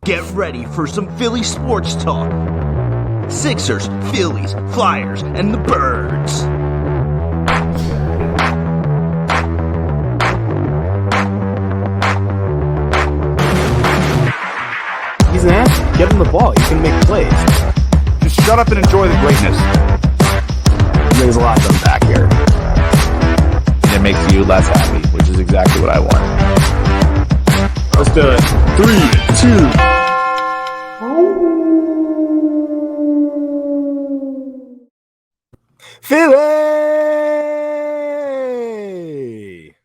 Get ready for some Philly sports talk. Sixers, Phillies, Flyers, and the Birds. He's an ass. Give him the ball. He can make plays. Just shut up and enjoy the greatness. There's a lot done back here. And it makes you less happy, which is exactly what I want. Let's do it. 3, 2. Philly!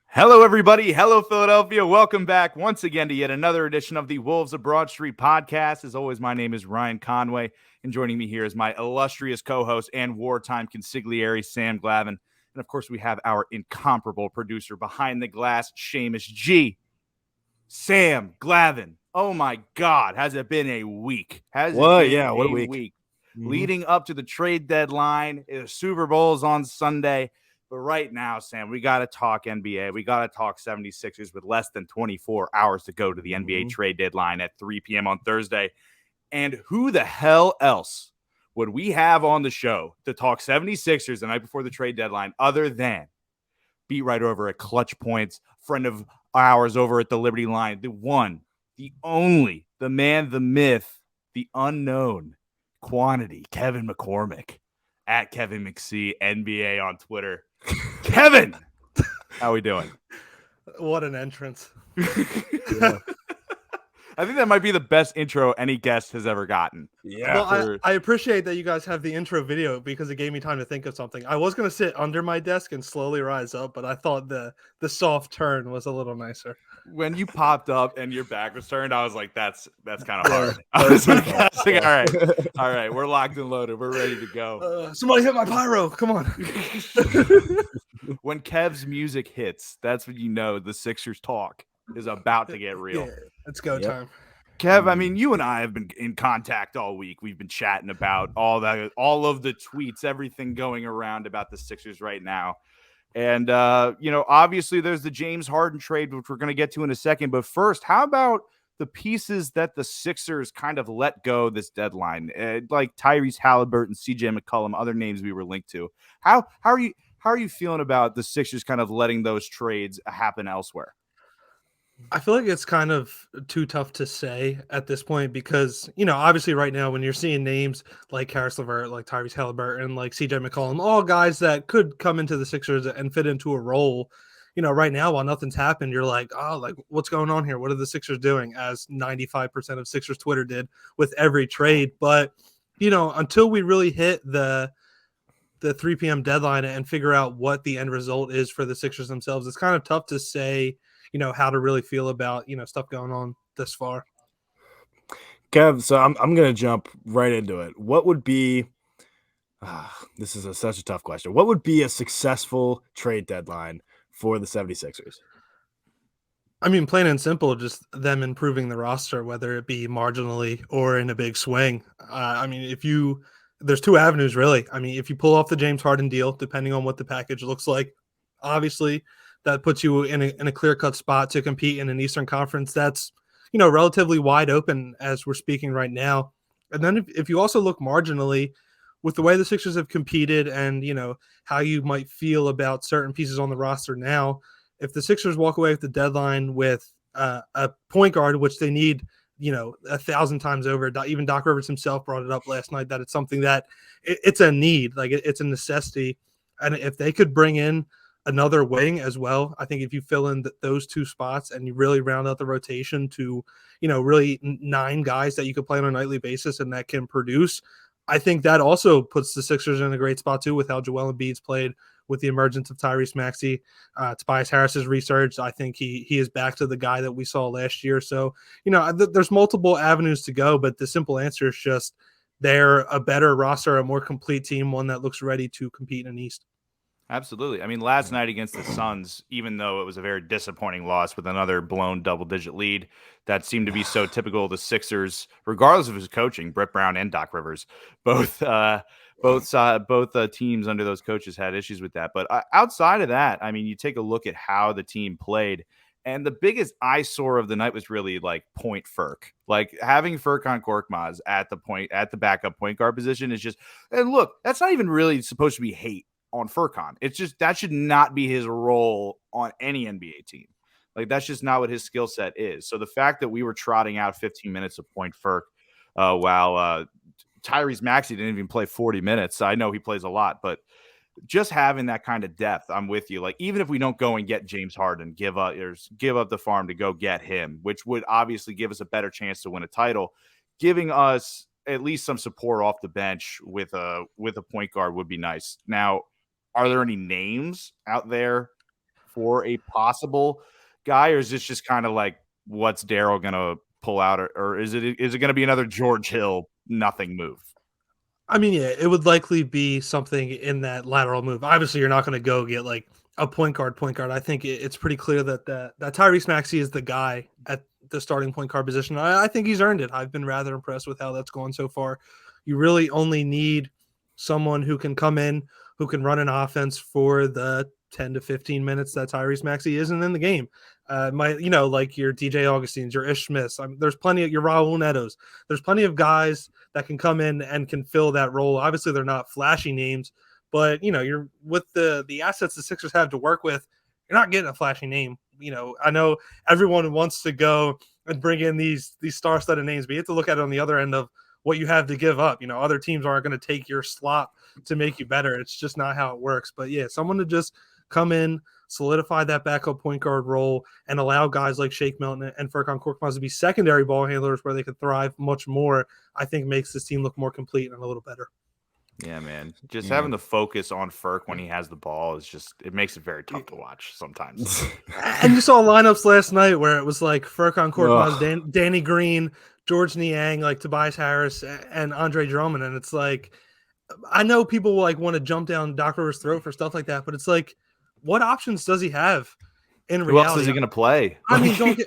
Hello, everybody. Hello, Philadelphia. Welcome back once again to yet another edition of the Wolves of Broad Street podcast. As always, my name is Ryan Conway, and joining me here is my illustrious co-host and wartime consigliere, Sam Glavin. And, of course, we have our incomparable producer behind the glass, Seamus G. Sam Glavin. Oh, my God. Has it been a week? What a week. Mm-hmm. Leading up to the trade deadline. The Super Bowl is on Sunday. But right now, Sam, we got to talk NBA. We got to talk 76ers with less than 24 hours to go to the NBA trade deadline at 3 p.m. on Thursday. And who the hell else would we have on the show to talk 76ers the night before the trade deadline other than beat right over at Clutch Points, friend of ours over at the Liberty Line, the one, the only, the man, the myth, the unknown quantity, Kevin McCormick, at Kevin McC NBA on Twitter. Kevin, how we doing? What an entrance. Yeah. I think that might be the best intro any guest has ever gotten. Yeah. Well, I appreciate that you guys have the intro video because it gave me time to think of something. I was going to sit under my desk and slowly rise up, but I thought the soft turn was a little nicer. When you popped up and your back was turned, I was like, that's kind of hard. I was like, all right, we're locked and loaded. We're ready to go. Somebody hit my pyro. Come on. When Kev's music hits, that's when you know the Sixers talk is about to get real. Yeah, it's go time. Kev, I mean, you and I have been in contact all week. We've been chatting about all of the tweets, everything going around about the Sixers right now. And, obviously there's the James Harden trade, which we're going to get to in a second. But first, how about the pieces that the Sixers kind of let go this deadline, like Tyrese Halliburton, CJ McCollum, other names we were linked to? How are you feeling about the Sixers kind of letting those trades happen elsewhere? I feel like it's kind of too tough to say at this point because, obviously right now when you're seeing names like Karis LeVert, like Tyrese Halliburton, like CJ McCollum, all guys that could come into the Sixers and fit into a role, right now while nothing's happened, you're like, oh, like what's going on here? What are the Sixers doing? As 95% of Sixers Twitter did with every trade. But, until we really hit the 3 p.m. deadline and figure out what the end result is for the Sixers themselves, it's kind of tough to say how to really feel about, stuff going on this far. Kev, so I'm going to jump right into it. What would be this is such a tough question. What would be a successful trade deadline for the 76ers? I mean, plain and simple, just them improving the roster, whether it be marginally or in a big swing. There's two avenues, really. I mean, if you pull off the James Harden deal, depending on what the package looks like, obviously that puts you in a clear-cut spot to compete in an Eastern Conference that's, relatively wide open as we're speaking right now. And then if you also look marginally with the way the Sixers have competed and, how you might feel about certain pieces on the roster now, if the Sixers walk away with the deadline with a point guard, which they need, 1,000 times over, even Doc Rivers himself brought it up last night that it's something that it's a need, like it's a necessity. And if they could bring in another wing as well, I think if you fill in those two spots and you really round out the rotation to, really 9 guys that you could play on a nightly basis and that can produce, I think that also puts the Sixers in a great spot too with how Joel Embiid's played, with the emergence of Tyrese Maxey. Tobias Harris's research, I think he is back to the guy that we saw last year. So, there's multiple avenues to go, but the simple answer is just they're a better roster, a more complete team, one that looks ready to compete in the East. Absolutely. I mean, last night against the Suns, even though it was a very disappointing loss with another blown double-digit lead, that seemed to be so typical of the Sixers, regardless of his coaching. Brett Brown and Doc Rivers, both teams under those coaches had issues with that. But outside of that, I mean, you take a look at how the team played, And the biggest eyesore of the night was really like point Furk. Like having Furkan Korkmaz at the backup point guard position is just, and look, that's not even really supposed to be hate on Furkan. It's just that should not be his role on any NBA team. Like that's just not what his skill set is. So the fact that we were trotting out 15 minutes of point Furk while Tyrese Maxey didn't even play 40 minutes. I know he plays a lot, but just having that kind of depth, I'm with you. Like, even if we don't go and get James Harden, give up the farm to go get him, which would obviously give us a better chance to win a title, giving us at least some support off the bench with a point guard would be nice. Now, are there any names out there for a possible guy, or is this just kind of like, what's Daryl going to pull out, or is it going to be another George Hill nothing move? I mean, yeah, it would likely be something in that lateral move. Obviously, you're not going to go get like a point guard. I think it's pretty clear that Tyrese Maxey is the guy at the starting point guard position. I think he's earned it. I've been rather impressed with how that's gone so far. You really only need someone who can come in, who can run an offense for the 10 to 15 minutes that Tyrese Maxey isn't in the game. Like your DJ Augustines, your Ish Smiths. There's plenty of your Raul Netos. There's plenty of guys that can come in and can fill that role. Obviously, they're not flashy names, but you're with the assets the Sixers have to work with. You're not getting a flashy name. I know everyone wants to go and bring in these star-studded names, but you have to look at it on the other end of what you have to give up. Other teams aren't going to take your slot to make you better. It's just not how it works. But yeah, someone to just come in, solidify that backup point guard role, and allow guys like Shake Milton and Furkan Korkmaz to be secondary ball handlers where they could thrive much more, I think makes this team look more complete and a little better. Yeah, man. Just having the focus on Furk when he has the ball is just, it makes it very tough to watch sometimes. And you saw lineups last night where it was like Furkan Korkmaz, Danny Green, George Niang, like Tobias Harris, and Andre Drummond. And it's like, I know people will like want to jump down Doc Rivers' throat for stuff like that, but it's like, what options does he have in reality? Who else is he going to play? I mean,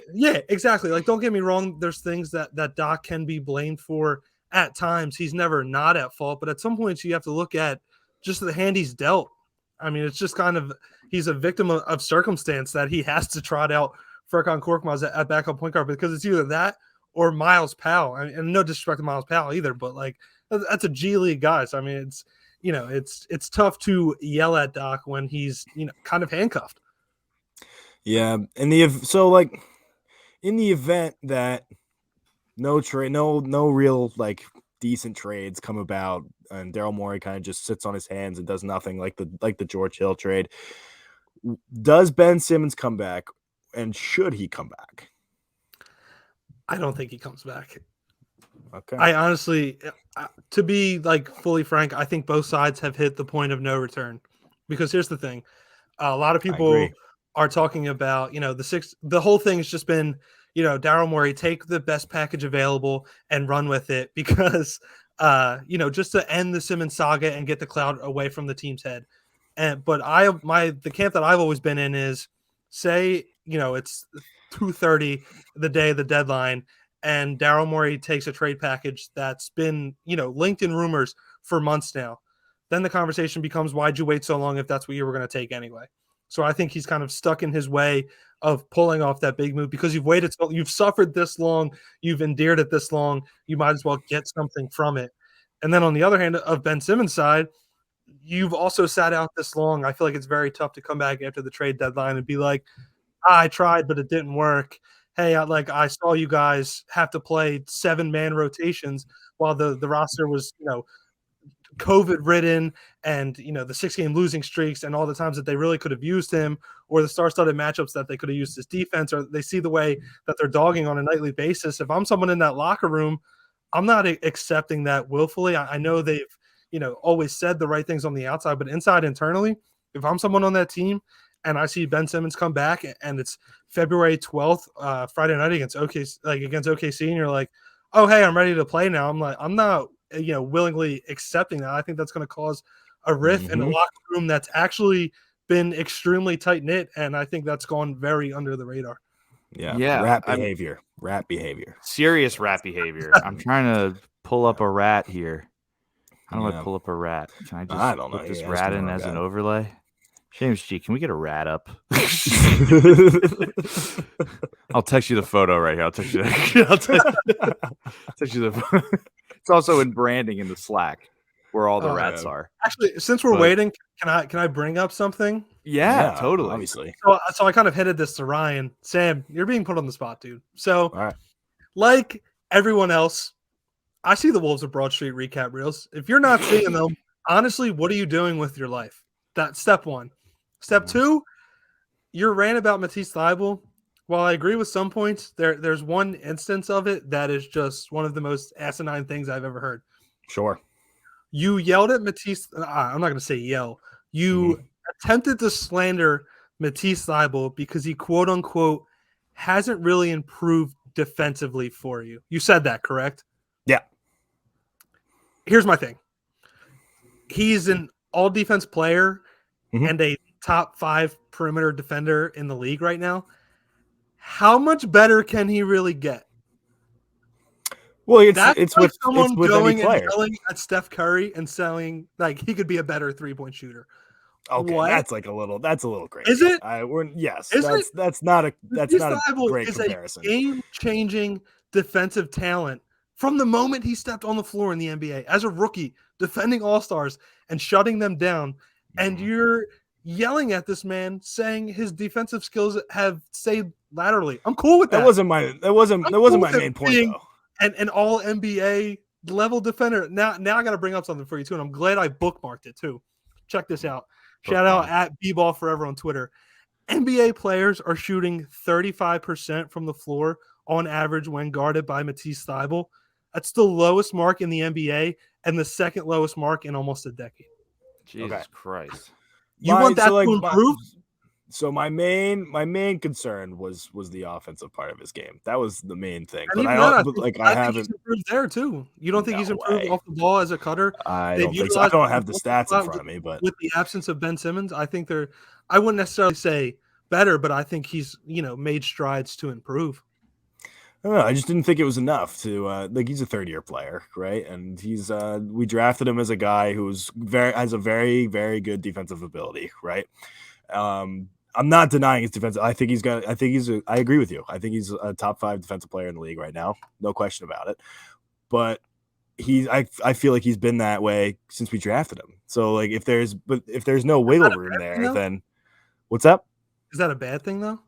exactly. Like, don't get me wrong. There's things that Doc can be blamed for at times. He's never not at fault, but at some points you have to look at just the hand he's dealt. I mean, it's just kind of, he's a victim of circumstance that he has to trot out Furkan Korkmaz at backup point guard because it's either that or Miles Powell. And no disrespect to Miles Powell either, but like, that's a G League guy. So, I mean, it's tough to yell at Doc when he's, kind of handcuffed. Yeah. In the event that no real like decent trades come about and Daryl Morey kind of just sits on his hands and does nothing like the George Hill trade, does Ben Simmons come back, and should he come back? I don't think he comes back. Okay. I honestly, to be like fully frank, I think both sides have hit the point of no return. Because here's the thing, a lot of people are talking about, the whole thing has just been, Daryl Morey, take the best package available and run with it because, just to end the Simmons saga and get the cloud away from the team's head. But the camp that I've always been in is, say, it's 2:30 the day of the deadline, and Daryl Morey takes a trade package that's been, linked in rumors for months now. Then the conversation becomes, why'd you wait so long if that's what you were going to take anyway? So I think he's kind of stuck in his way of pulling off that big move because you've waited, you've suffered this long, you've endured it this long, you might as well get something from it. And then on the other hand, of Ben Simmons' side, you've also sat out this long. I feel like it's very tough to come back after the trade deadline and be like, I tried, but it didn't work. Hey, I saw you guys have to play 7-man rotations while the roster was, COVID ridden and, the 6-game losing streaks and all the times that they really could have used him, or the star-studded matchups that they could have used his defense, or they see the way that they're dogging on a nightly basis. If I'm someone in that locker room, I'm not accepting that willfully. I know they've, always said the right things on the outside, but inside internally, if I'm someone on that team and I see Ben Simmons come back and it's February 12th, Friday night against OKC, and you're like, oh, hey, I'm ready to play now. I'm not, willingly accepting that. I think that's going to cause a rift in a locker room that's actually been extremely tight knit. And I think that's gone very under the radar. Yeah. Rat behavior. Serious rat behavior. I'm trying to pull up a rat here. How do I pull up a rat? Can I just I don't know. put this rat in as an overlay? James G, can we get a rat up? I'll text you the photo right here. I'll text you the photo. It's also in branding in the Slack where all the rats are. Actually, since we're waiting, can I bring up something? Yeah, totally. Obviously. So I kind of headed this to Ryan. Sam, you're being put on the spot, dude. So, All right. like everyone else, I see the Wolves of Broad Street recap reels. If you're not seeing them, honestly, what are you doing with your life? That's step one. Step two, your rant about Matisse Thybulle. While I agree with some points, there's one instance of it that is just one of the most asinine things I've ever heard. Sure. You yelled at Matisse. I'm not going to say yell. You attempted to slander Matisse Thybulle because he, quote unquote, hasn't really improved defensively for you. You said that, correct? Yeah. Here's my thing. He's an all defense player and a top 5 perimeter defender in the league right now. How much better can he really get? Well, it's like with someone it's with going any and player. yelling at Steph Curry and saying like he could be a better 3-point shooter. Okay, What? that's a little crazy. Is it? That's not a great is comparison. A game-changing defensive talent from the moment he stepped on the floor in the NBA as a rookie, defending all-stars and shutting them down. And you're yelling at this man saying his defensive skills have stayed laterally. I'm cool with that. That wasn't my main point though. An all NBA level defender. Now I got to bring up something for you too, and I'm glad I bookmarked it too. Check this out. Shout out at bball forever on Twitter. NBA players are shooting 35% from the floor on average when guarded by Matisse Thybulle. That's the lowest mark in the NBA and the second lowest mark in almost a decade. Jesus Christ. You want that to improve? So my main concern was the offensive part of his game. That was the main thing. But I think he's improved there too. You don't think he's improved off the ball as a cutter? I don't think so. I don't have the stats in front of me, but with the absence of Ben Simmons, I think I wouldn't necessarily say better, but I think he's made strides to improve. I don't know. I just didn't think it was enough to he's a third-year player, right? And we drafted him as a guy who's has a very, very good defensive ability, right? I'm not denying his defense. I agree with you. I think he's a top 5 defensive player in the league right now. No question about it. But I feel like he's been that way since we drafted him. So like if there's no wiggle room there, then what's up? Is that a bad thing though?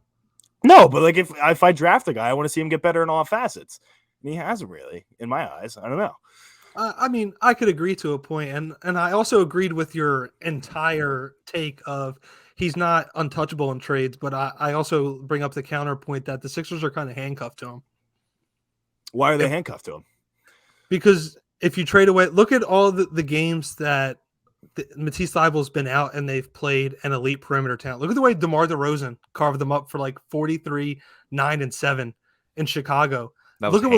No, but like if I draft a guy, I want to see him get better in all facets. And he hasn't really, in my eyes. I don't know. I mean, I could agree to a point, and I also agreed with your entire take of he's not untouchable in trades, but I also bring up the counterpoint that the Sixers are kind of handcuffed to him. Why are they handcuffed to him? Because if you trade away, look at all the games that Matisse Thybulle's been out and they've played an elite perimeter talent. Look at the way DeMar DeRozan carved them up for like 43, 9, and 7 in Chicago. Look at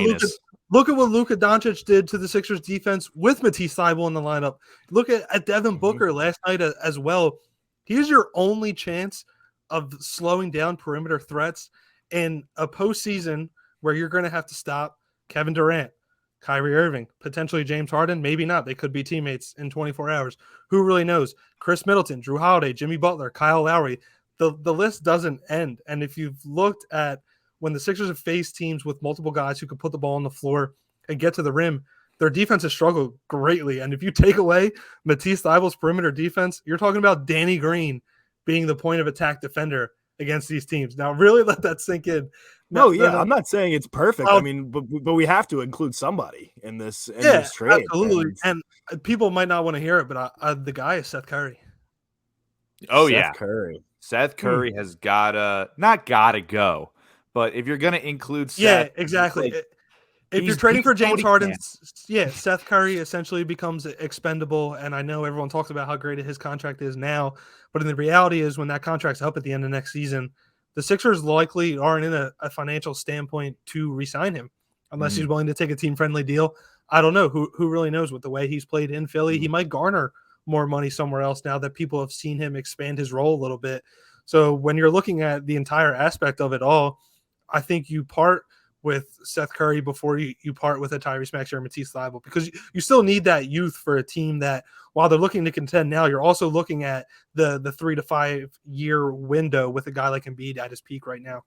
what Luka Doncic did to the Sixers defense with Matisse Thybulle in the lineup. Look at Devin Booker last night as well. Here's your only chance of slowing down perimeter threats in a postseason where you're going to have to stop Kevin Durant, Kyrie Irving, potentially James Harden, maybe not. They could be teammates in 24 hours. Who really knows? Chris Middleton, Drew Holiday, Jimmy Butler, Kyle Lowry. The list doesn't end. And if you've looked at when the Sixers have faced teams with multiple guys who can put the ball on the floor and get to the rim, their defense has struggled greatly. And if you take away Matisse Thybulle's perimeter defense, you're talking about Danny Green being the point of attack defender against these teams. Now, really let that sink in. I'm not saying it's perfect. I mean, but we have to include somebody in this trade. Absolutely. And people might not want to hear it, but the guy is Seth Curry. Oh, Seth Curry has not gotta go. But if you're going to include Seth, exactly. If you're trading for James Harden, Seth Curry essentially becomes expendable. And I know everyone talks about how great his contract is now, but in the reality is when that contract's up at the end of next season, the Sixers likely aren't in a financial standpoint to re-sign him unless he's willing to take a team-friendly deal. I don't know. Who really knows with the way he's played in Philly? He might garner more money somewhere else now that people have seen him expand his role a little bit. So when you're looking at the entire aspect of it all, I think you part with Seth Curry before you part with a Tyrese Maxey or Matisse Thybulle, because you still need that youth for a team that, while they're looking to contend now, you're also looking at the 3 to 5 year window with a guy like Embiid at his peak right now.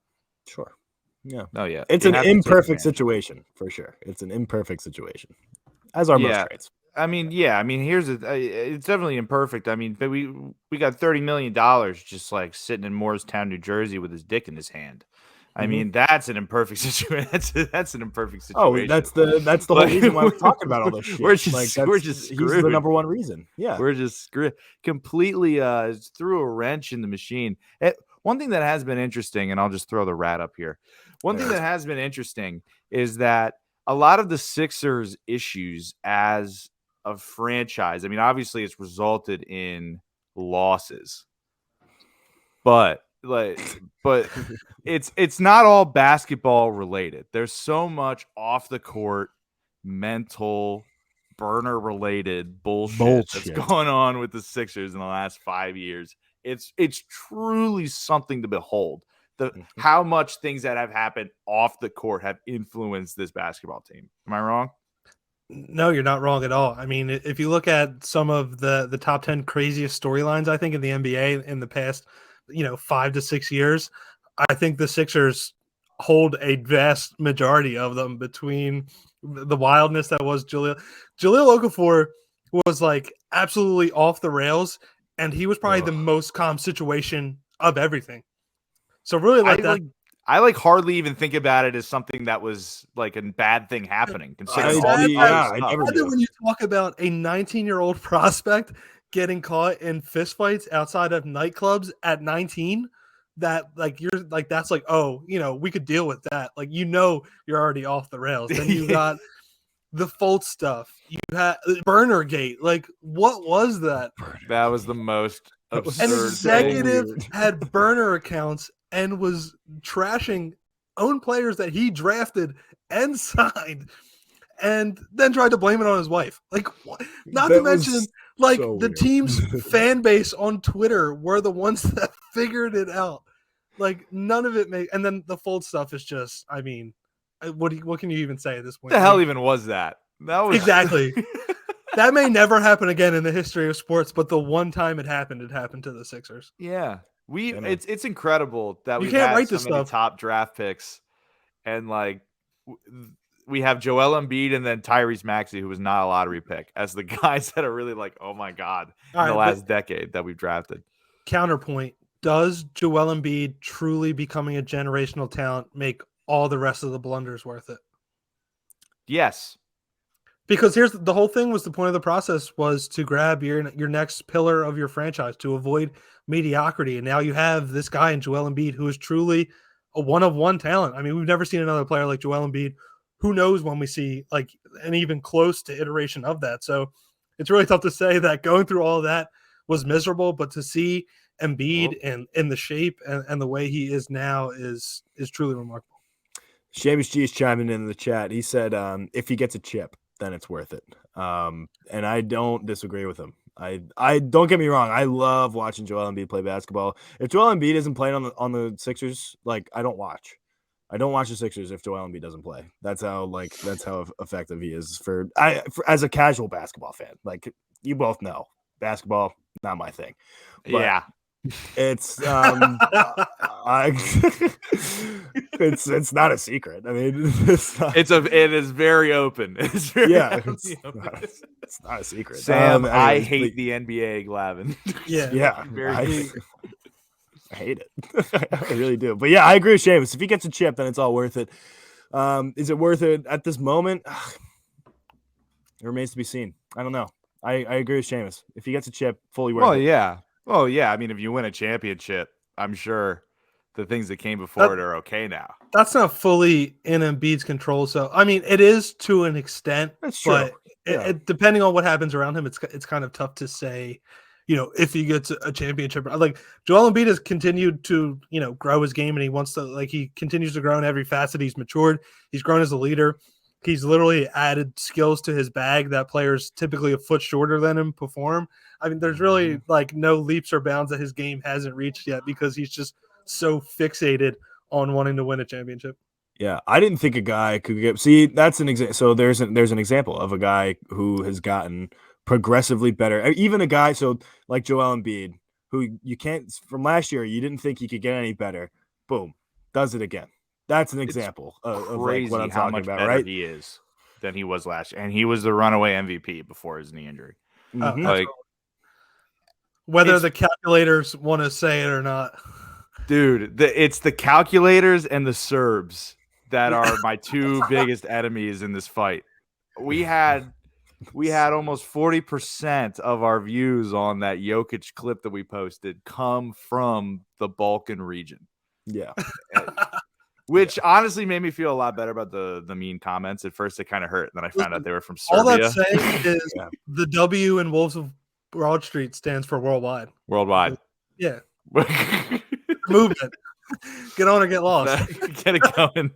Sure. Yeah. Oh yeah. It's an imperfect situation for sure. It's an imperfect situation, as are most trades. I mean, it's definitely imperfect. I mean, but we got $30 million just like sitting in Morristown, New Jersey with his dick in his hand. I mean, that's an imperfect situation. That's an imperfect situation. Oh, that's the whole reason why we're talking about all this shit. We're just screwed. He's the number one reason. Yeah, we're just screwed. Completely threw a wrench in the machine. One thing that has been interesting, and I'll just throw the rat up here. One thing that has been interesting is that a lot of the Sixers' issues as a franchise, I mean, obviously it's resulted in losses, but it's not all basketball related. There's so much off the court, mental, burner related bullshit that's going on with the Sixers in the last 5 years. It's truly something to behold. How much things that have happened off the court have influenced this basketball team. Am I wrong? No, you're not wrong at all. I mean, if you look at some of the top 10 craziest storylines, I think in the NBA in the past, 5 to 6 years, I think the Sixers hold a vast majority of them, between the wildness that was Jahlil Okafor was like absolutely off the rails, and he was probably the most calm situation of everything. So really, I hardly even think about it as something that was like a bad thing happening. Considering when you talk about a 19-year-old prospect getting caught in fistfights outside of nightclubs at 19, that that's we could deal with that. You're already off the rails. Then you got the Fultz stuff. You had Burnergate. What was that? That was the most absurd. An executive had burner accounts and was trashing own players that he drafted and signed, and then tried to blame it on his wife. Not to mention, the team's fan base on Twitter were the ones that figured it out. None of it and then the Fultz stuff is just, I mean, what can you even say at this point? What the hell even was that? That was exactly. That may never happen again in the history of sports, but the one time it happened to the Sixers. Yeah. It's incredible that we can't had write so this many stuff. top draft picks, and we have Joel Embiid and then Tyrese Maxey, who was not a lottery pick, as the guys that are really oh my god, in the last decade that we've drafted. Counterpoint: does Joel Embiid truly becoming a generational talent make all the rest of the blunders worth it? Yes. Because here's the whole thing: was the point of the process was to grab your next pillar of your franchise, to avoid mediocrity. And now you have this guy in Joel Embiid who is truly a one-of-one talent. I mean, we've never seen another player like Joel Embiid. Who knows when we see an even close to iteration of that. So it's really tough to say that going through all of that was miserable, but to see Embiid and in the shape and the way he is now is truly remarkable. Seamus G is chiming in the chat. He said, if he gets a chip, then it's worth it. And I don't disagree with him. I don't get me wrong. I love watching Joel Embiid play basketball. If Joel Embiid isn't playing on the Sixers, I don't watch. I don't watch the Sixers if Joel Embiid doesn't play. That's how effective he is for as a casual basketball fan. You both know, basketball not my thing. But yeah. It's it's not a secret. I mean, it is very open. It's not a secret. Sam, I hate the NBA, Glavin. Yeah. I hate it. I really do. But yeah, I agree with Seamus. If he gets a chip, then it's all worth it. Is it worth it at this moment? It remains to be seen. I don't know. I agree with Seamus. If he gets a chip, fully worth it. Well, yeah. I mean, if you win a championship, I'm sure the things that came before it are okay now. That's not fully in Embiid's control. So, I mean, it is to an extent. That's true. But depending on what happens around him, it's kind of tough to say, if he gets a championship. Joel Embiid has continued to, grow his game, and he wants to, he continues to grow in every facet. He's matured. He's grown as a leader. He's literally added skills to his bag that players typically a foot shorter than him perform. I mean, there's really no leaps or bounds that his game hasn't reached yet, because he's just so fixated on wanting to win a championship. Yeah, I didn't think a guy could get. See, that's an example. So there's an example of a guy who has gotten progressively better. Even a guy like Joel Embiid, who you can't from last year, you didn't think he could get any better. Boom, does it again. That's an example of like what I'm how talking much about, better right? he is than he was last year, and he was the runaway MVP before his knee injury. Mhm. Like, whether the calculators want to say it or not. Dude, it's the calculators and the Serbs that are my two biggest enemies in this fight. We had almost 40% of our views on that Jokic clip that we posted come from the Balkan region. Yeah. Which honestly made me feel a lot better about the mean comments. At first, it kind of hurt. Then I found out they were from Serbia. All that's saying is the W in Wolves of Broad Street stands for worldwide. Worldwide. Yeah. Movement. Get on or get lost. Get it going.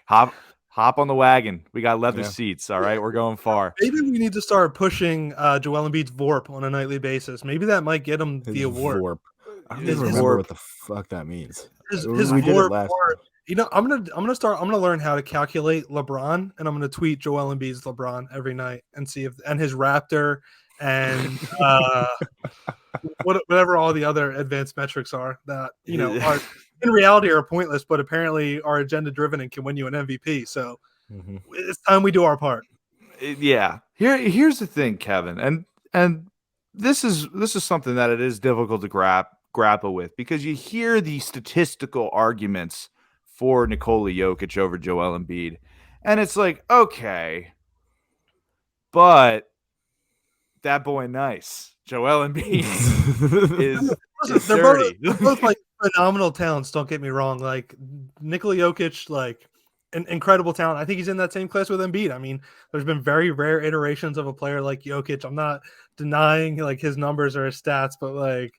Hop on the wagon. We got leather seats. All right, we're going far. Maybe we need to start pushing Joel Embiid's VORP on a nightly basis. Maybe that might get him the award. VORP. I don't even remember what the fuck that means. His we did it VORP. last time. I'm gonna learn how to calculate LeBron, and I'm gonna tweet Joel Embiid's LeBron every night and see and his Raptor and whatever all the other advanced metrics are that are in reality are pointless, but apparently are agenda driven and can win you an MVP. So it's time we do our part. Yeah. Here's the thing, Kevin, and this is something that it is difficult to grapple with because you hear the statistical arguments for Nikola Jokic over Joel Embiid, and it's like, okay, but that boy nice. Joel Embiid is they're both like phenomenal talents, don't get me wrong. Like Nikola Jokic, like an incredible talent. I think he's in that same class with Embiid. I mean, there's been very rare iterations of a player like Jokic. I'm not denying like his numbers or his stats, but like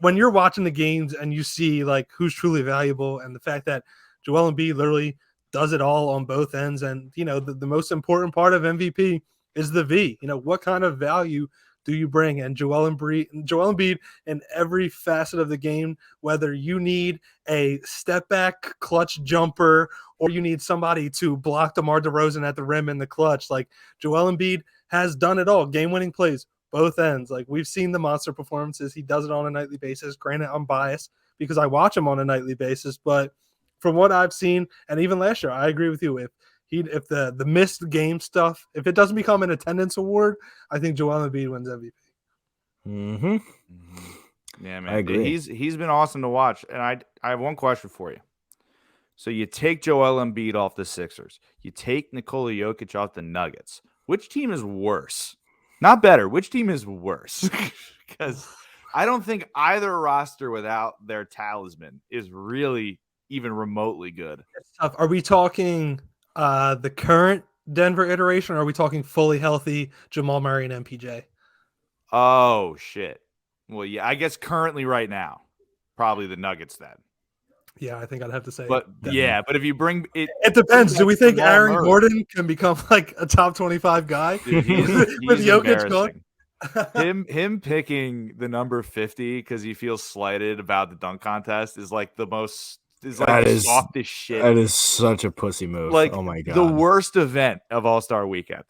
when you're watching the games and you see like who's truly valuable and the fact that Joel Embiid literally does it all on both ends. And, the most important part of MVP is the V. What kind of value do you bring? And Joel Embiid in every facet of the game, whether you need a step back clutch jumper or you need somebody to block DeMar DeRozan at the rim in the clutch, like Joel Embiid has done it all. Game-winning plays, both ends. Like we've seen the monster performances. He does it on a nightly basis. Granted, I'm biased because I watch him on a nightly basis, but from what I've seen, and even last year, I agree with you. If the missed game stuff, if it doesn't become an attendance award, I think Joel Embiid wins MVP. Yeah, man. I agree. He's been awesome to watch. And I have one question for you. So you take Joel Embiid off the Sixers. You take Nikola Jokic off the Nuggets. Which team is worse? Not better. Which team is worse? Because I don't think either roster without their talisman is really even remotely good. It's tough. Are we talking the current Denver iteration, or are we talking fully healthy Jamal Murray and MPJ? Oh, shit. Well, yeah, I guess currently right now, probably the Nuggets then. Yeah, I think I'd have to say. But yeah, but if you bring it, it depends. Do we think Jamal Aaron Murray Gordon can become like a top 25 guy? Dude, he's with Jokic going? him picking the number 50 because he feels slighted about the dunk contest is like the most softest shit. That is such a pussy move. Like, oh my god, the worst event of All-Star Weekend.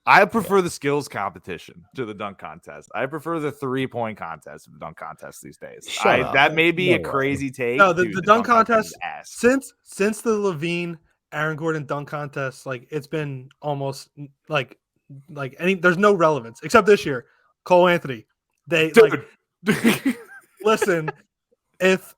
I prefer the skills competition to the dunk contest. I prefer the 3-point contest to the dunk contest these days. That may be a crazy take. No, the dunk contest since the Levine Aaron Gordon dunk contest, like it's been almost like there's no relevance except this year. Cole Anthony. Listen, if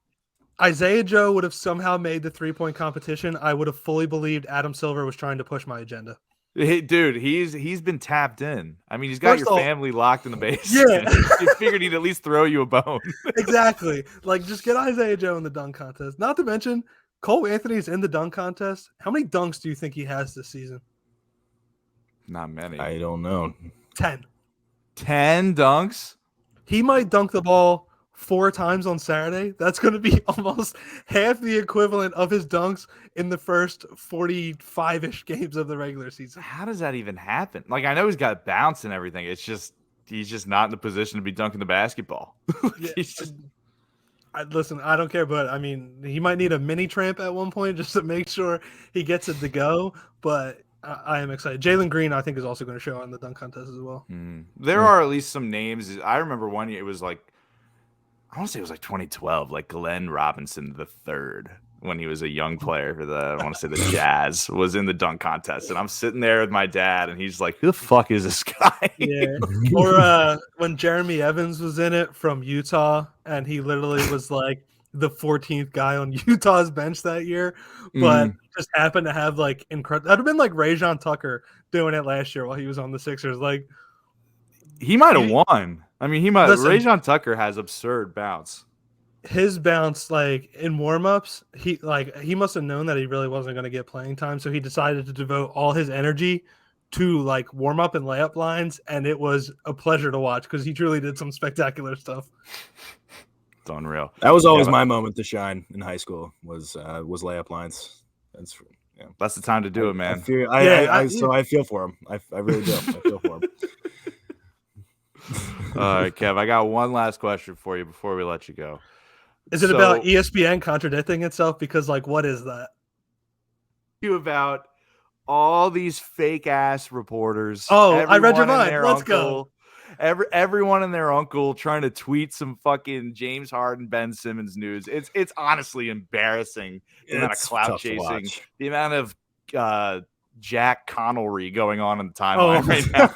Isaiah Joe would have somehow made the 3-point competition, I would have fully believed Adam Silver was trying to push my agenda. Dude, he's been tapped in. I mean, he's got your family locked in the basement. Yeah. He figured he'd at least throw you a bone. Exactly. Like, just get Isaiah Joe in the dunk contest. Not to mention, Cole Anthony's in the dunk contest. How many dunks do you think he has this season? Not many. I don't know. 10. 10 dunks? He might dunk the ball 4 times on Saturday. That's going to be almost half the equivalent of his dunks in the first 45-ish games of the regular season. How does that even happen? Like, I know he's got bounce and everything. It's just he's just not in the position to be dunking the basketball. Listen, I don't care, but I mean, he might need a mini tramp at one point just to make sure he gets it to go. But I am excited. Jalen Green, I think, is also going to show up in the dunk contest as well. There are at least some names. I remember one year it was like, I want to say it was like 2012, like Glenn Robinson III, when he was a young player for I want to say the Jazz, was in the dunk contest. And I'm sitting there with my dad, and he's like, who the fuck is this guy? Yeah. Or when Jeremy Evans was in it from Utah, and he literally was like the 14th guy on Utah's bench that year, but just happened to have like incredible. That'd have been like Rajon Tucker doing it last year while he was on the Sixers. Like, he might have won. I mean, he might. Rajon Tucker has absurd bounce. His bounce, like in warmups, he must have known that he really wasn't going to get playing time, so he decided to devote all his energy to like warm up and layup lines, and it was a pleasure to watch because he truly did some spectacular stuff. It's unreal. That was always my moment to shine in high school. Was layup lines. That's the time to do it, man. I feel for him. I really do. I feel for him. All right, Kev, I got one last question for you before we let you go. Is it about ESPN contradicting itself? Because, like, what is that? You about all these fake ass reporters. Oh, I read your mind. Let's go. Everyone and their uncle trying to tweet some fucking James Harden, Ben Simmons news. It's honestly embarrassing. The amount of clout chasing, the amount of Jack Connolly going on in the timeline right now.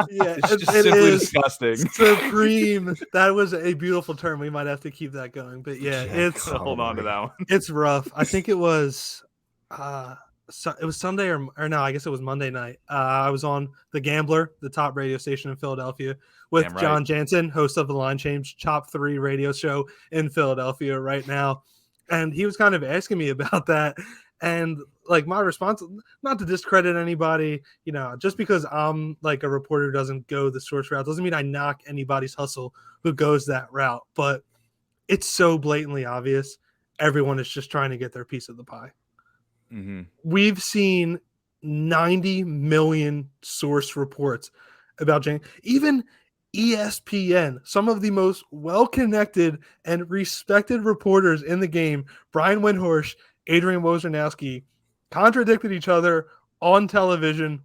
It's just simply disgusting. Supreme. That was a beautiful term. We might have to keep that going. But yeah, hold on to that one. It's rough. I think it was it was Sunday or no, I guess it was Monday night. I was on The Gambler, the top radio station in Philadelphia, with John Jansen, host of the Line Change top 3 radio show in Philadelphia right now. And he was kind of asking me about that. And like my response, not to discredit anybody, just because I'm like a reporter who doesn't go the source route doesn't mean I knock anybody's hustle who goes that route. But it's so blatantly obvious. Everyone is just trying to get their piece of the pie. Mm-hmm. We've seen 90 million source reports about James. Even ESPN, some of the most well-connected and respected reporters in the game, Brian Windhorst, Adrian Wojnarowski, contradicted each other on television,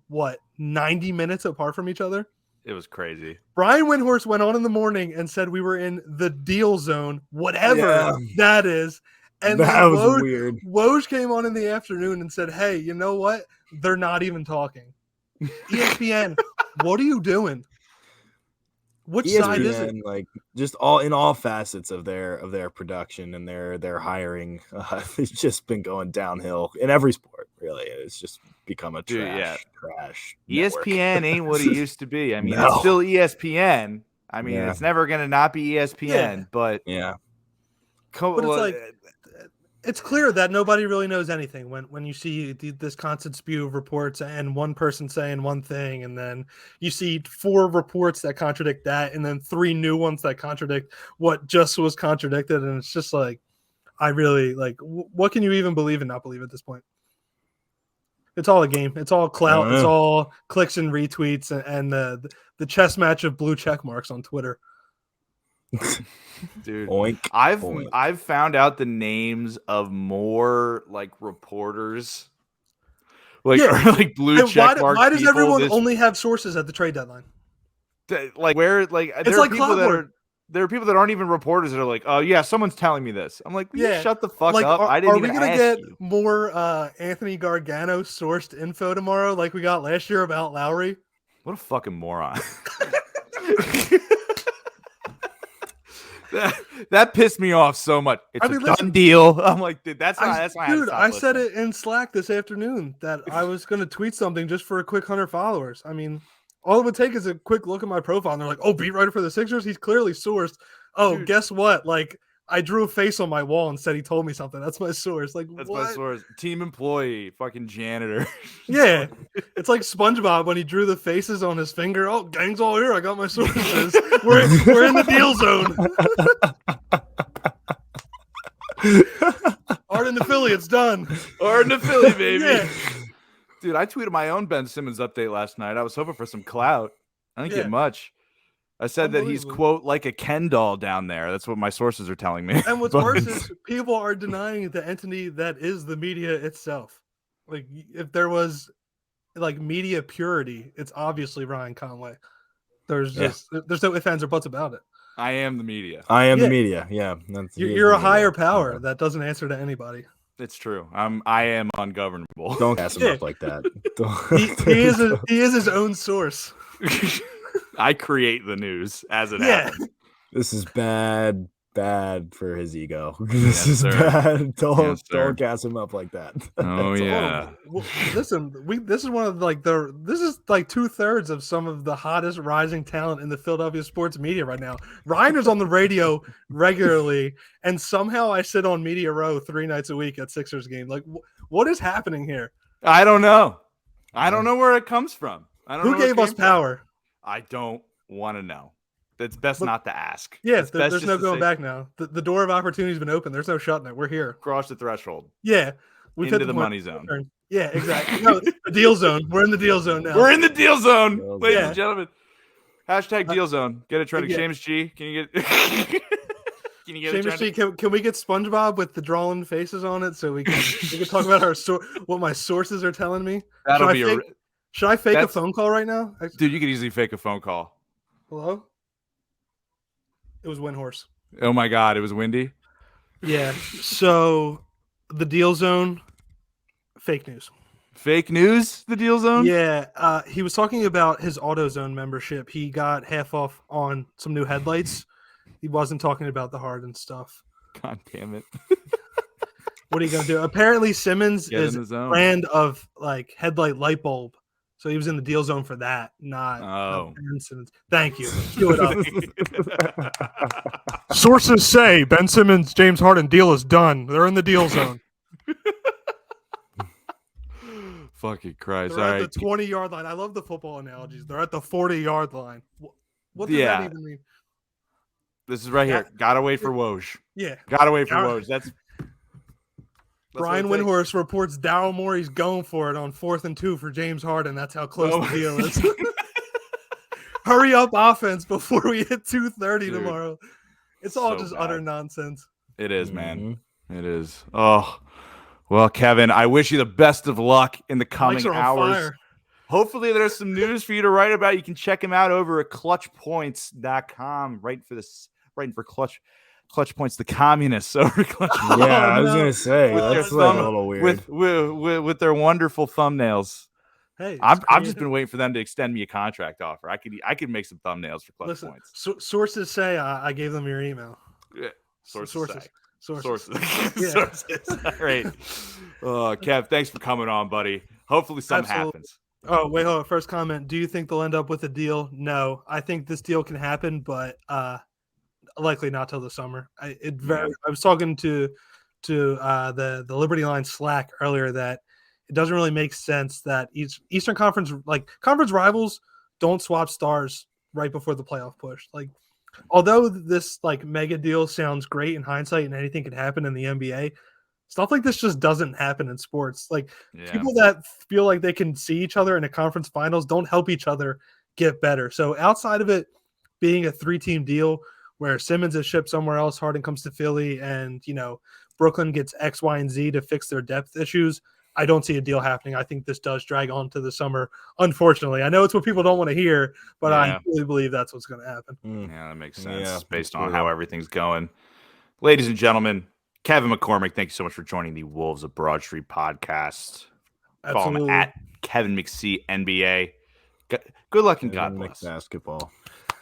90 minutes apart from each other? It was crazy. Brian Windhorst went on in the morning and said we were in the deal zone, whatever that is. And that was weird. Woj came on in the afternoon and said, hey, you know what? They're not even talking. ESPN, what are you doing? Which ESPN, side is it? Like just all facets of their production and their hiring, it's just been going downhill in every sport. Really, it's just become a trash. ESPN ain't what it used to be. I mean, it's still ESPN. I mean, it's never gonna not be ESPN. But it's clear that nobody really knows anything when you see this constant spew of reports and one person saying one thing, and then you see 4 reports that contradict that, and then 3 new ones that contradict what just was contradicted. And it's just like, I really what can you even believe and not believe at this point? It's all a game. It's all clout. It's all clicks and retweets and the chess match of blue check marks on Twitter. Dude, Oink, I've found out the names of more reporters, blue check mark. Why does everyone only have sources at the trade deadline? There are people that aren't even reporters that are like, oh yeah, someone's telling me this. I'm like, shut the fuck up. I didn't even ask you. Are we gonna get more Anthony Gargano sourced info tomorrow, like we got last year about Lowry? What a fucking moron. That pissed me off so much. It's a done deal. I'm like, dude, that's not. Dude, I said it in Slack this afternoon that I was going to tweet something just for a quick 100 followers. I mean, all it would take is a quick look at my profile, and they're like, "Oh, beat writer for the Sixers. He's clearly sourced." Oh, dude. Guess what? I drew a face on my wall and said he told me something. That's my source. That's my source. Team employee, fucking janitor. Yeah, it's like SpongeBob when he drew the faces on his finger. Oh, gang's all here. I got my sources. we're in the deal zone. Harden to Philly, it's done. Harden to Philly, baby. Yeah. Dude, I tweeted my own Ben Simmons update last night. I was hoping for some clout. I didn't get much. I said that he's, Unbelievable. quote, like a Ken doll down there. That's what my sources are telling me. And what's But- worse is people are denying the entity that is the media itself. Like, if there was like media purity, it's obviously Ryan Conway. There's no ifs, ands, or buts about it. I am the media. I am Yeah. the media. Yeah, You're a higher power that doesn't answer to anybody. It's true. I am ungovernable. Don't gas him Yeah. up like that. He is his own source. I create the news as it Yeah. happens. This is bad for his ego. Yes, This is sir. bad. Yes, sir. Don't gas him up like that. Oh That's yeah. Well, listen, this is one of this is like 2/3 of some of the hottest rising talent in the Philadelphia sports media right now. Reiner's on the radio regularly, and somehow I sit on Media Row 3 nights a week at Sixers game. Like, what is happening here? I don't know. I don't know where it comes from. I don't know Who where it gave us came from. power? I don't want to know. It's best But- not to ask. Yeah, It's best there's just no to going say, back now. The door of opportunity's been open. There's no shutting it. We're here. Cross the threshold Yeah, we've into hit the point money of zone. return. Yeah, exactly. No, the deal zone. We're in the deal zone now. We're in the deal zone, Deal ladies zone. and gentlemen. Hashtag deal zone. Get it trending. yeah. Seamus G, can you get? Can you get it Seamus G, trending? can we get SpongeBob with the drawn faces on it so we can talk about what my sources are telling me? That'll should be I Should I fake a That's- phone call right now? dude. You could easily fake a phone call. Hello? It was Windhorse. Oh my god, it was windy. Yeah. So the deal zone, fake news. Fake news. The deal zone. Yeah. He was talking about his AutoZone membership. He got half off on some new headlights. He wasn't talking about the Harden stuff. God damn it. What are you gonna do? Apparently Simmons Get is in the zone. brand of like headlight light bulb. So he was in the deal zone for that, not Oh. Ben Simmons. Thank you. Cue it up. Sources say Ben Simmons, James Harden deal is done. They're in the deal zone. Fucking Christ. They're All at right. the 20-yard line. I love the football analogies. They're at the 40-yard line. What does Yeah. that even mean? This is right here. Gotta wait for Woj. Yeah. Gotta wait for Gotta- Woj. That's Brian what it takes. Windhorst reports Daryl Morey's going for it on 4th and 2 for James Harden. That's how close Oh the my deal is. Hurry up offense before we hit 2:30 Dude, tomorrow. It's all so just bad. utter nonsense. It is, man. Mhm. It is. Oh, well, Kevin, I wish you the best of luck in the coming Mics are on hours. fire. Hopefully, there's some news for you to write about. You can check him out over at clutchpoints.com. Writing for Clutch Points, the communists over at Clutch Yeah, Points I was no. gonna say With that's their like thumb- a little weird. with their wonderful thumbnails. Hey, I've it's just creative. been waiting for them to extend me a contract offer. I could make some thumbnails for Clutch Listen, Points. sources say I gave them your email. Yeah. Sources. Sources. Say. Sources. Sources. Yeah. Sources. All right. Kev, thanks for coming on, buddy. Hopefully something Absolutely. happens. Oh, wait, hold on. First comment. Do you think they'll end up with a deal? No. I think this deal can happen, but likely not till the summer. I was talking to the Liberty Line Slack earlier that it doesn't really make sense that Eastern Conference, like conference rivals, don't swap stars right before the playoff push. Like, although this like mega deal sounds great in hindsight and anything can happen in the NBA, stuff like this just doesn't happen in sports. Like, Yeah. people that feel like they can see each other in a conference finals don't help each other get better. So outside of it being a 3-team deal where Simmons is shipped somewhere else, Harden comes to Philly, and Brooklyn gets X, Y, and Z to fix their depth issues, I don't see a deal happening. I think this does drag on to the summer. Unfortunately, I know it's what people don't want to hear, but Yeah. I really believe that's what's going to happen. Yeah, that makes sense Yeah, based that's on true. how everything's going. Ladies and gentlemen, Kevin McCormick, thank you so much for joining the Wolves of Broad Street podcast. Follow him Absolutely. at Kevin McC NBA. Good luck and God Kevin bless. basketball.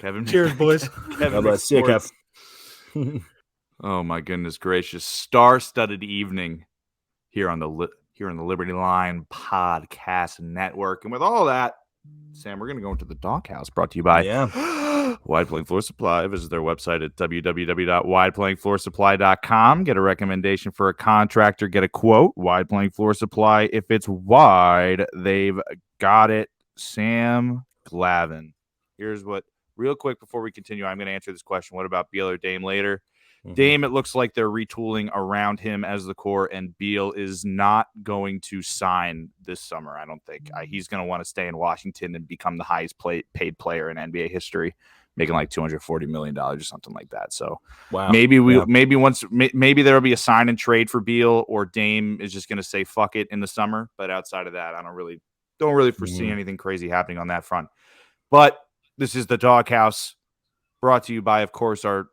Kevin. Cheers, boys. Kevin God bless. See you, McSports. Kev. Oh my goodness gracious! Star-studded evening here on the Liberty Line Podcast Network, and with all that, Sam, we're gonna go into the Doghouse, brought to you by Wide Playing Floor Supply. Visit their website at www.wideplayingfloorsupply.com. Get a recommendation for a contractor. Get a quote. Wide Playing Floor Supply. If it's wide, they've got it. Sam Glavin. Here's what. Real quick before we continue, I'm going to answer this question. What about Beal or Dame later? Dame, it looks like they're retooling around him as the core, and Beal is not going to sign this summer, I don't think. He's going to want to stay in Washington and become the highest paid player in NBA history, making like $240 million or something like that. So maybe there'll be a sign and trade for Beal, or Dame is just going to say fuck it in the summer. But outside of that, I don't really foresee anything crazy happening on that front. But this is the Doghouse, brought to you by, of course, our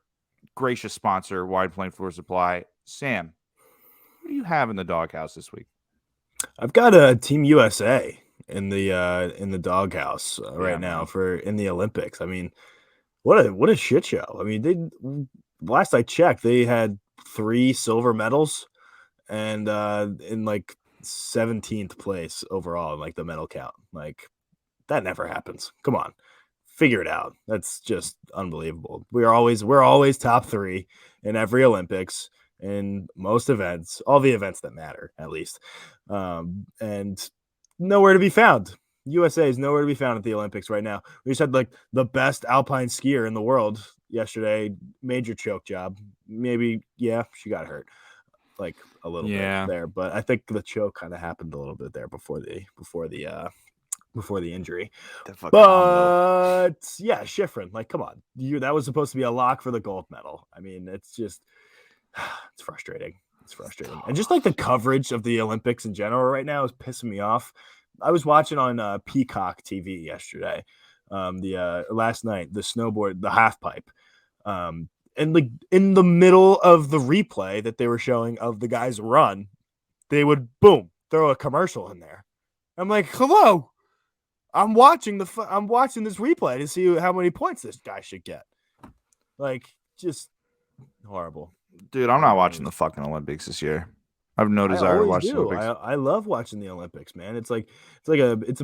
gracious sponsor, Wide Plain Floor Supply. Sam, what do you have in the Doghouse this week? I've got a Team USA in the Doghouse right now in the Olympics. I mean, what a shit show. I mean, last I checked, they had 3 silver medals and in like 17th place overall in like the medal count. Like, that never happens. Come on. Figure it out. That's just unbelievable. We're always top 3 in every Olympics, in most events, all the events that matter, at least. And nowhere to be found. USA is nowhere to be found at the Olympics right now. We just had like the best alpine skier in the world yesterday. Major choke job. Maybe, she got hurt like a little bit there, but I think the choke kind of happened a little bit there before the injury. But yeah, Schifrin, like, come on, that was supposed to be a lock for the gold medal. I mean, it's just it's frustrating. And just like the coverage of the Olympics in general right now is pissing me off. I was watching on Peacock TV yesterday, last night, the snowboard, the half pipe, and like in the middle of the replay that they were showing of the guy's run, they would throw a commercial in there. I'm like, hello. I'm watching this replay to see how many points this guy should get. Like, just horrible. Dude, I'm not watching the fucking Olympics this year. I have no desire to watch the Olympics. I love watching the Olympics, man. It's a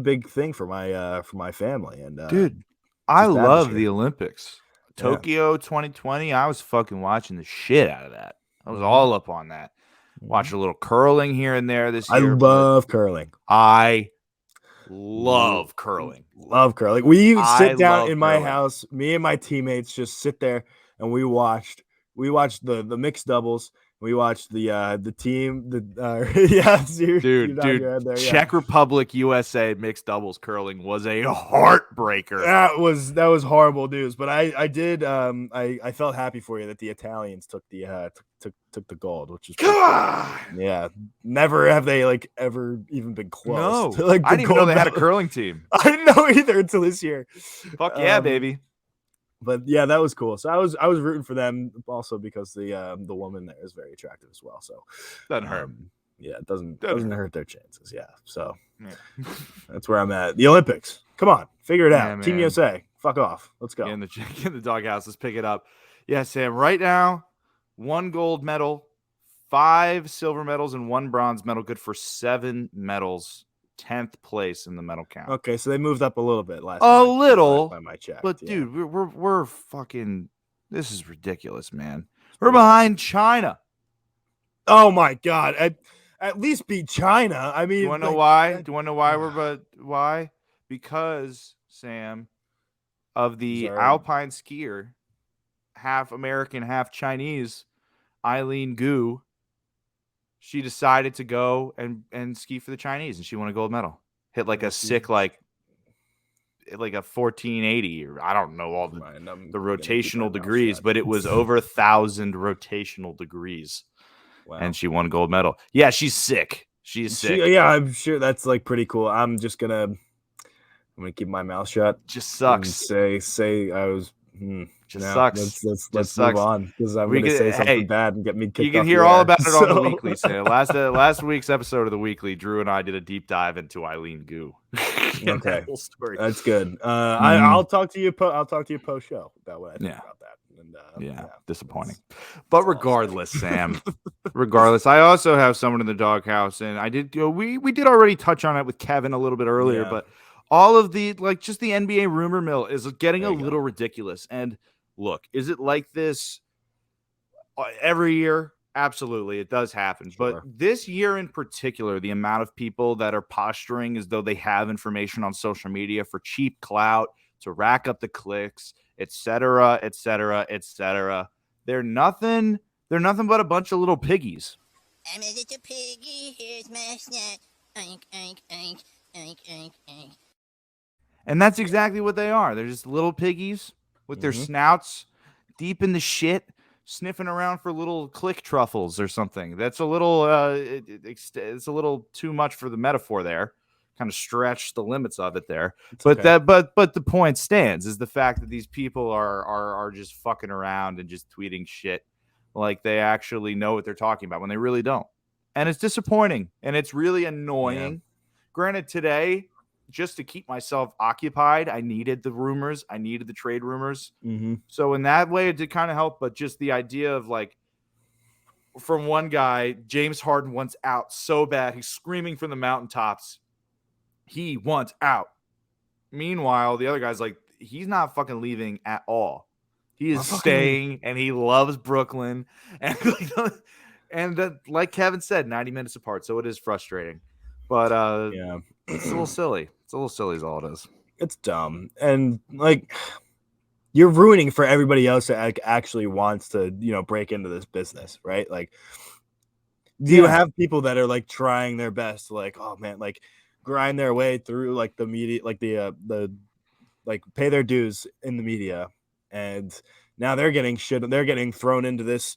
big thing for my family. And dude, I love the Olympics. Tokyo 2020, I was fucking watching the shit out of that. I was all up on that. Watched a little curling here and there this year. I love curling. I love curling. We sit down in my house. Me and my teammates just sit there and we watched the mixed doubles. We watched the team. Dude, Czech Republic USA mixed doubles curling was a heartbreaker. That was horrible news. But I did I felt happy for you that the Italians took the gold, which is never have they like ever even been close. No, I didn't even know they had a curling team. I didn't know either until this year. Fuck yeah, baby. But yeah, that was cool. So I was rooting for them also because the woman there is very attractive as well. So doesn't hurt. Yeah, it doesn't hurt their chances. Yeah. So that's where I'm at. The Olympics. Come on, figure it out. Team USA. Fuck off. Let's go. In the Doghouse. Let's pick it up. Yeah, Sam. Right now, 1 gold medal, 5 silver medals, and 1 bronze medal. Good for 7 medals. 10th place in the medal count. Okay, so they moved up a little bit last by my check. But dude, we're fucking, this is ridiculous, man. We're behind China. Oh my god. At least beat China. I mean, do you want to know why? Do you want to know why? Because, Sam, of the alpine skier, half American, half Chinese, Eileen Gu, she decided to go and ski for the Chinese, and she won a gold medal. Hit like a sick, like a 1480, or I don't know all the rotational degrees, but it was over 1,000 rotational degrees. Wow. And she won gold medal. Yeah, she's sick. She's sick. I'm sure that's like pretty cool. I'm gonna keep my mouth shut. Just sucks. Say I was. Sucks. Let's move on because I'm going to say something bad and get me kicked off. You can hear all about it on the weekly. Sam. Last week's episode of the weekly, Drew and I did a deep dive into Eileen Gu. Okay, whole story. That's good. I'll talk to you. I'll talk to you post show about what I think about that. And, disappointing. But regardless, Sam. Regardless, I also have someone in the Doghouse, and I did. We did already touch on it with Kevin a little bit earlier, but all of the just the NBA rumor mill is getting a little ridiculous. And look, is it like this every year? Absolutely, it does happen. Sure. But this year in particular, the amount of people that are posturing as though they have information on social media for cheap clout to rack up the clicks, etc., etc., etc. They're nothing but a bunch of little piggies. I'm a little piggy, here's my snack. Oink, oink, oink, oink, oink, oink. And that's exactly what they are. They're just little piggies with their snouts deep in the shit, sniffing around for little click truffles or something. That's a little it's a little too much for the metaphor there. Kind of stretch the limits of it there. But the point stands is the fact that these people are just fucking around and just tweeting shit like they actually know what they're talking about when they really don't. And it's disappointing and it's really annoying. Granted, today, just to keep myself occupied, I needed the rumors. I needed the trade rumors. So in that way, it did kind of help. But just the idea of like, from one guy, James Harden wants out so bad. He's screaming from the mountaintops. He wants out. Meanwhile, the other guy's like, he's not fucking leaving at all. He is staying and he loves Brooklyn. And like Kevin said, 90 minutes apart. So it is frustrating. But it's a little silly. It's a little silly is all it is. It's dumb. And like, you're ruining for everybody else that actually wants to, break into this business, right? Like, do you have people that are like trying their best to like, oh man, like grind their way through like the media, like the like pay their dues in the media, and now they're getting thrown into this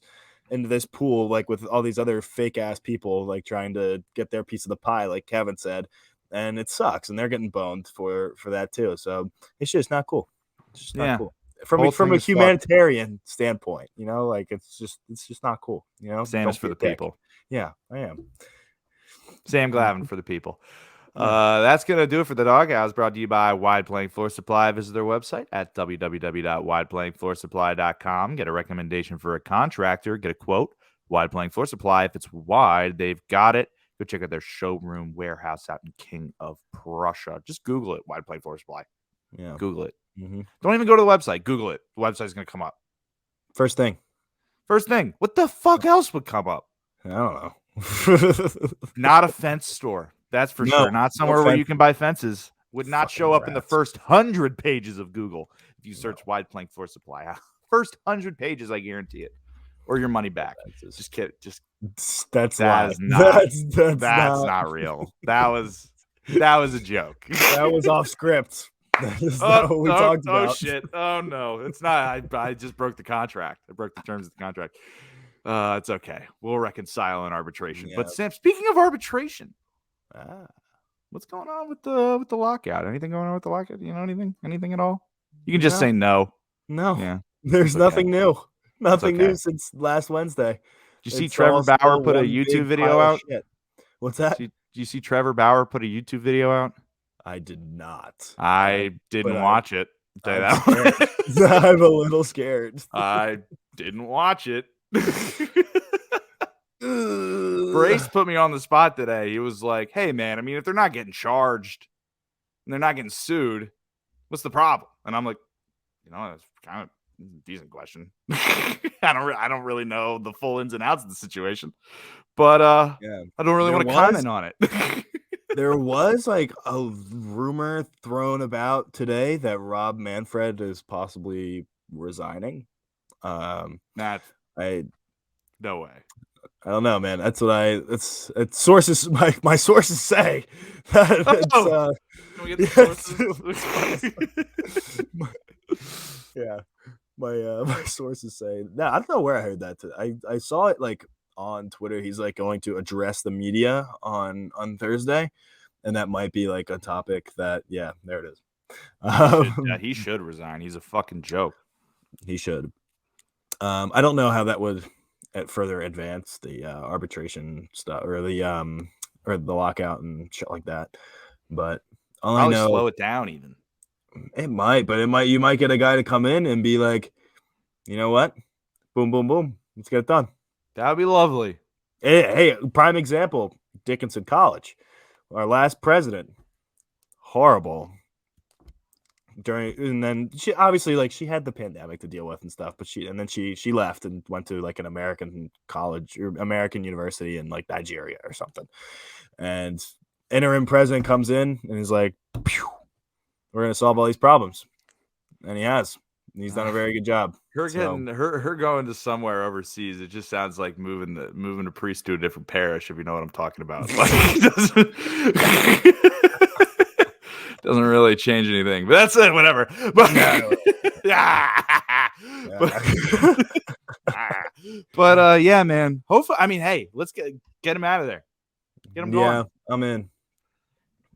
pool, like with all these other fake ass people, like trying to get their piece of the pie, like Kevin said, and it sucks, and they're getting boned for that too. So it's just not cool. It's just not cool from a humanitarian standpoint. Like it's just not cool. Sam is for the people. Yeah, I am. Sam Glavin for the people. That's going to do it for the Doghouse, brought to you by Wide Playing Floor Supply. Visit their website at www.wideplayingfloorsupply.com. Get a recommendation for a contractor. Get a quote. Wide Playing Floor Supply. If it's wide, they've got it. Go check out their showroom warehouse out in King of Prussia. Just Google it, Wide Playing Floor Supply. Yeah. Google it. Don't even go to the website. Google it. The website's going to come up. First thing. What the fuck else would come up? I don't know. Not a fence store. That's for sure. Not somewhere where you can buy fences. Would not show up in the first 100 pages of Google if you search Wide Plank Floor Supply. First 100 pages, I guarantee it. Or your money back. Just kidding. That's not real. That was a joke. That was off script. That is not what we talked about. Oh shit. Oh no. It's not. I just broke the contract. I broke the terms of the contract. It's okay. We'll reconcile in arbitration. But Sam, speaking of arbitration, what's going on with the lockout? Anything going on with the lockout? You know anything at all? You can just say no. No. Yeah. There's nothing new. Nothing new since last Wednesday. Did you see Trevor Bauer put a YouTube video out? What's that? Did you see Trevor Bauer put a YouTube video out? I did not. I didn't watch it. I'm a little scared. I didn't watch it. Brace put me on the spot today. He was like, hey man, I mean, if they're not getting charged and they're not getting sued, what's the problem? And I'm like, that's kind of a decent question. I don't really know the full ins and outs of the situation, but I don't really want to comment on it. There was like a rumor thrown about today that Rob Manfred is possibly resigning. No way. I don't know, man. That's what it's sources. My sources say that. Can we get the sources? Yeah, my sources say. No, I don't know where I heard that. I saw it like on Twitter. He's like going to address the media on Thursday, and that might be like a topic that. Yeah, there it is. He should resign. He's a fucking joke. He should. I don't know how that would further advance the arbitration stuff or the lockout and shit like that. But all I know, slow it down even. It might, but you might get a guy to come in and be like, you know what? Boom, boom, boom. Let's get it done. That would be lovely. Hey, prime example, Dickinson College. Our last president. Horrible. And then she obviously she had the pandemic to deal with and stuff, but she left and went to like an American college or American university in like Nigeria or something. And interim president comes in and is like, we're going to solve all these problems. And he has. And he's done a very good job. Her So- getting her going to somewhere overseas. It just sounds like moving a priest to a different parish, if you know what I'm talking about. Like, doesn't really change anything, but that's it. Whatever. But yeah, man. Hopefully, I mean, hey, let's get him out of there. Get him going. Yeah, I'm in.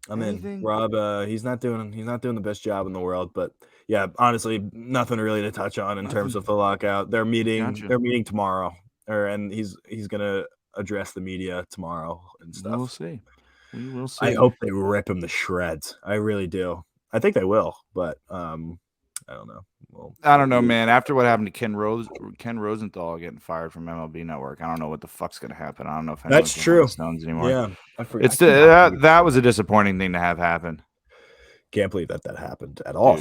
Anything? Rob, he's not doing the best job in the world, but yeah, honestly, nothing really to touch on in terms of the lockout. They're meeting tomorrow, and he's gonna address the media tomorrow and stuff. We'll see. We will see. I hope they rip him to shreds. I really do. I think they will, but I don't know. Well, I don't know, man. After what happened to Ken Rosenthal getting fired from MLB Network, I don't know what the fuck's gonna happen. I don't know if that's true. Stones anymore. Yeah, I forgot. It's that was a disappointing thing to have happen. Can't believe that happened at all.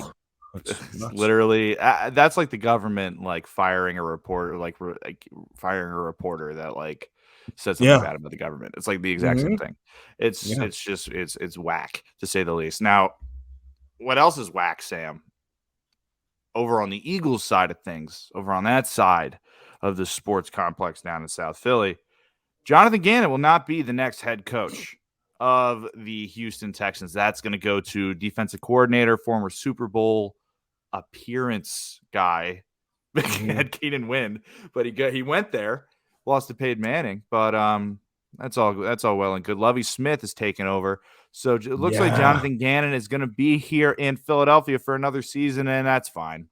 Dude. Literally, that's like the government like firing a reporter, like firing a reporter that like said something bad about the government. It's like the exact same thing. It's whack, to say the least. Now, what else is whack, Sam? Over on the Eagles side of things, over on that side of the sports complex down in South Philly, Jonathan Gannon will not be the next head coach of the Houston Texans. That's going to go to defensive coordinator, former Super Bowl appearance guy, had Keenan Wynn, but he went there, lost to Peyton Manning. But that's all well and good. Lovie Smith is taking over, so it looks like Jonathan Gannon is going to be here in Philadelphia for another season, and that's fine.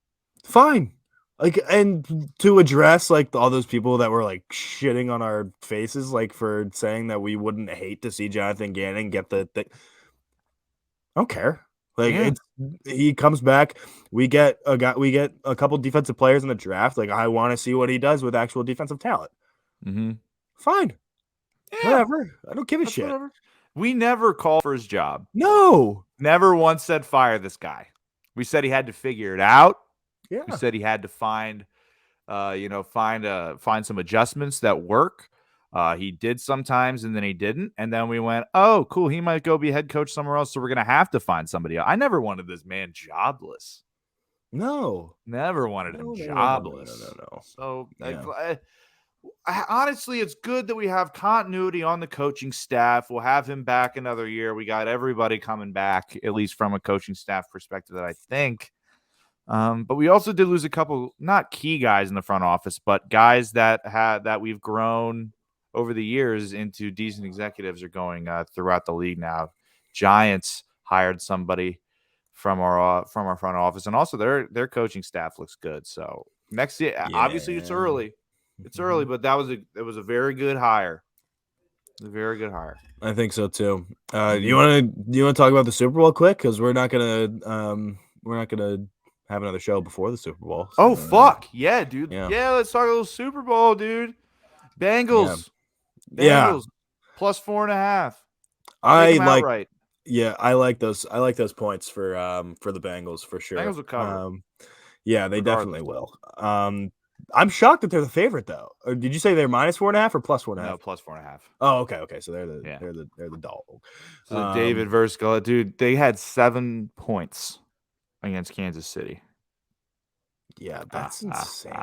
Like, and to address like all those people that were like shitting on our faces, like for saying that we wouldn't hate to see Jonathan Gannon get the thing. I don't care. Like he comes back. We get a couple defensive players in the draft. Like, I want to see what he does with actual defensive talent. Fine. Yeah. Whatever. I don't give a shit. Whatever. We never called for his job. No. Never once said fire this guy. We said he had to figure it out. Yeah. We said he had to find some adjustments that work. He did sometimes, and then he didn't. And then we went, oh, cool. He might go be head coach somewhere else, so we're going to have to find somebody else. I never wanted this man jobless. No. Never wanted him jobless. No. So, honestly, it's good that we have continuity on the coaching staff. We'll have him back another year. We got everybody coming back, at least from a coaching staff perspective, that I think. But we also did lose a couple, not key guys in the front office, but guys that we've grown over the years into decent executives are going throughout the league now. Giants hired somebody from our front office, and also their coaching staff looks good. So next year, obviously it's early. It's early, but it was a very good hire. A very good hire. I think so too. You want to talk about the Super Bowl quick, because we're not gonna have another show before the Super Bowl. So, fuck yeah, dude. Yeah, let's talk a little Super Bowl, dude. Bengals. Plus 4.5. I like those. I like those points for the Bengals for sure. Bengals will cover. They definitely will. I'm shocked that they're the favorite though. Or did you say they're minus 4.5 or plus 4.5? No, plus 4.5. Oh, okay. So they're the dog. So David versus Gullet, dude. They had 7 points against Kansas City. Yeah, that's insane.